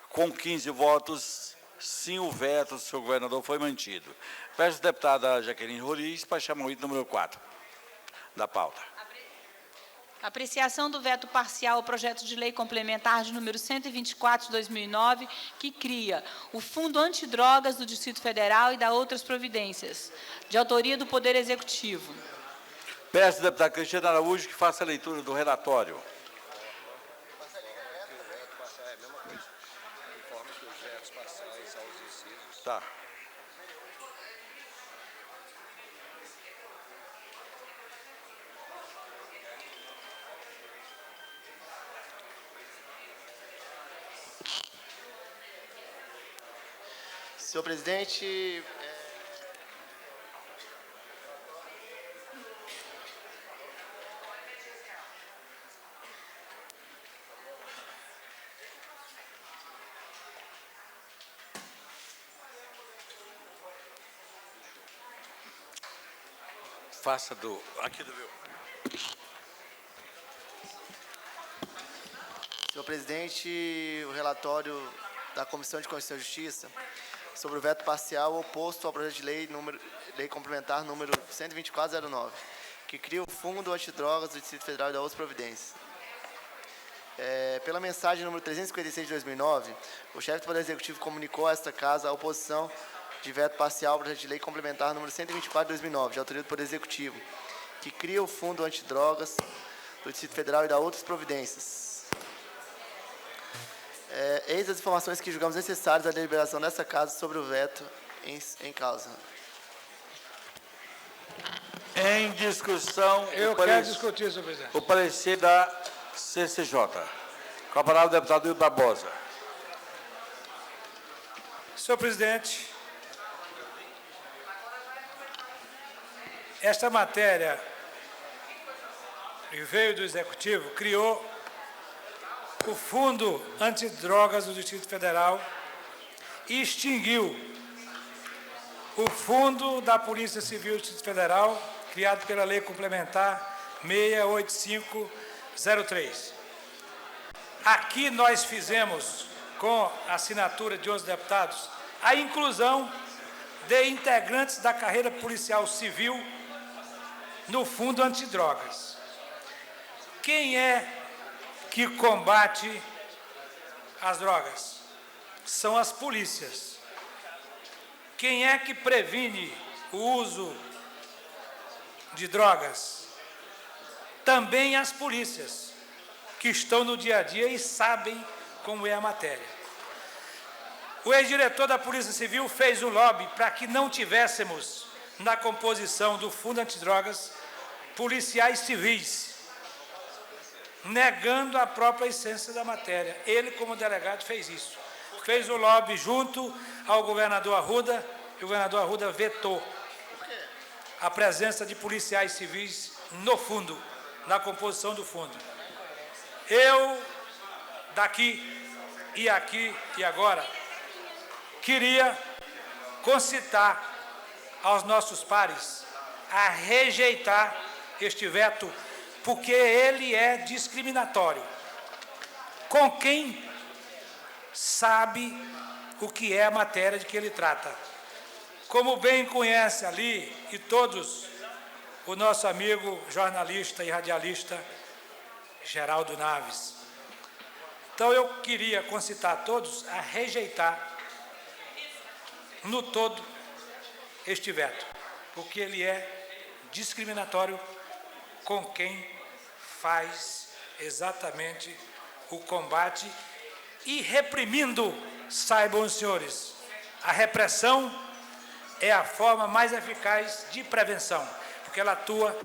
com 15 votos, sim, o veto do senhor governador foi mantido. Peço à deputada Jaqueline Roriz para chamar o item número 4 da pauta. Apreciação do veto parcial ao projeto de lei complementar de número 124 de 2009, que cria o Fundo Antidrogas do Distrito Federal e da outras providências, de autoria do Poder Executivo. Peço ao deputado Cristiano Araújo que faça a leitura do relatório. Tá. Senhor presidente, Faça do... Aqui do meu. Senhor presidente, o relatório da Comissão de Constituição e Justiça sobre o veto parcial oposto ao projeto de lei complementar número 124/09, que cria o Fundo Antidrogas do Distrito Federal e da outras providências. Pela mensagem número 356 de 2009, o chefe do Poder Executivo comunicou a esta Casa a oposição de veto parcial ao projeto de lei complementar número 124 de 2009, de autoria do Poder Executivo, que cria o Fundo Antidrogas do Distrito Federal e da outras providências. Eis as informações que julgamos necessárias à deliberação dessa Casa sobre o veto em causa. Em discussão... Eu quero discutir, senhor presidente. O parecer da CCJ. Com a palavra o deputado Hildo Barbosa. Senhor presidente, esta matéria que veio do Executivo criou o Fundo Antidrogas do Distrito Federal e extinguiu o Fundo da Polícia Civil do Distrito Federal, criado pela Lei Complementar 68503. Aqui nós fizemos, com a assinatura de 11 deputados, a inclusão de integrantes da carreira policial civil no Fundo Antidrogas. Quem é que combate as drogas? São as polícias. Quem é que previne o uso de drogas? Também as polícias, que estão no dia a dia e sabem como é a matéria. O ex-diretor da Polícia Civil fez um lobby para que não tivéssemos, na composição do Fundo Antidrogas, policiais civis, negando a própria essência da matéria. Ele, como delegado, fez isso. Fez o lobby junto ao governador Arruda, e o governador Arruda vetou a presença de policiais civis no fundo, na composição do fundo. Eu, daqui e aqui e agora, queria concitar aos nossos pares a rejeitar este veto, porque ele é discriminatório com quem sabe o que é a matéria de que ele trata. Como bem conhece ali, e todos, o nosso amigo jornalista e radialista Geraldo Naves. Então, eu queria concitar a todos a rejeitar, no todo, este veto, porque ele é discriminatório com quem faz exatamente o combate e reprimindo, saibam os senhores, a repressão é a forma mais eficaz de prevenção, porque ela atua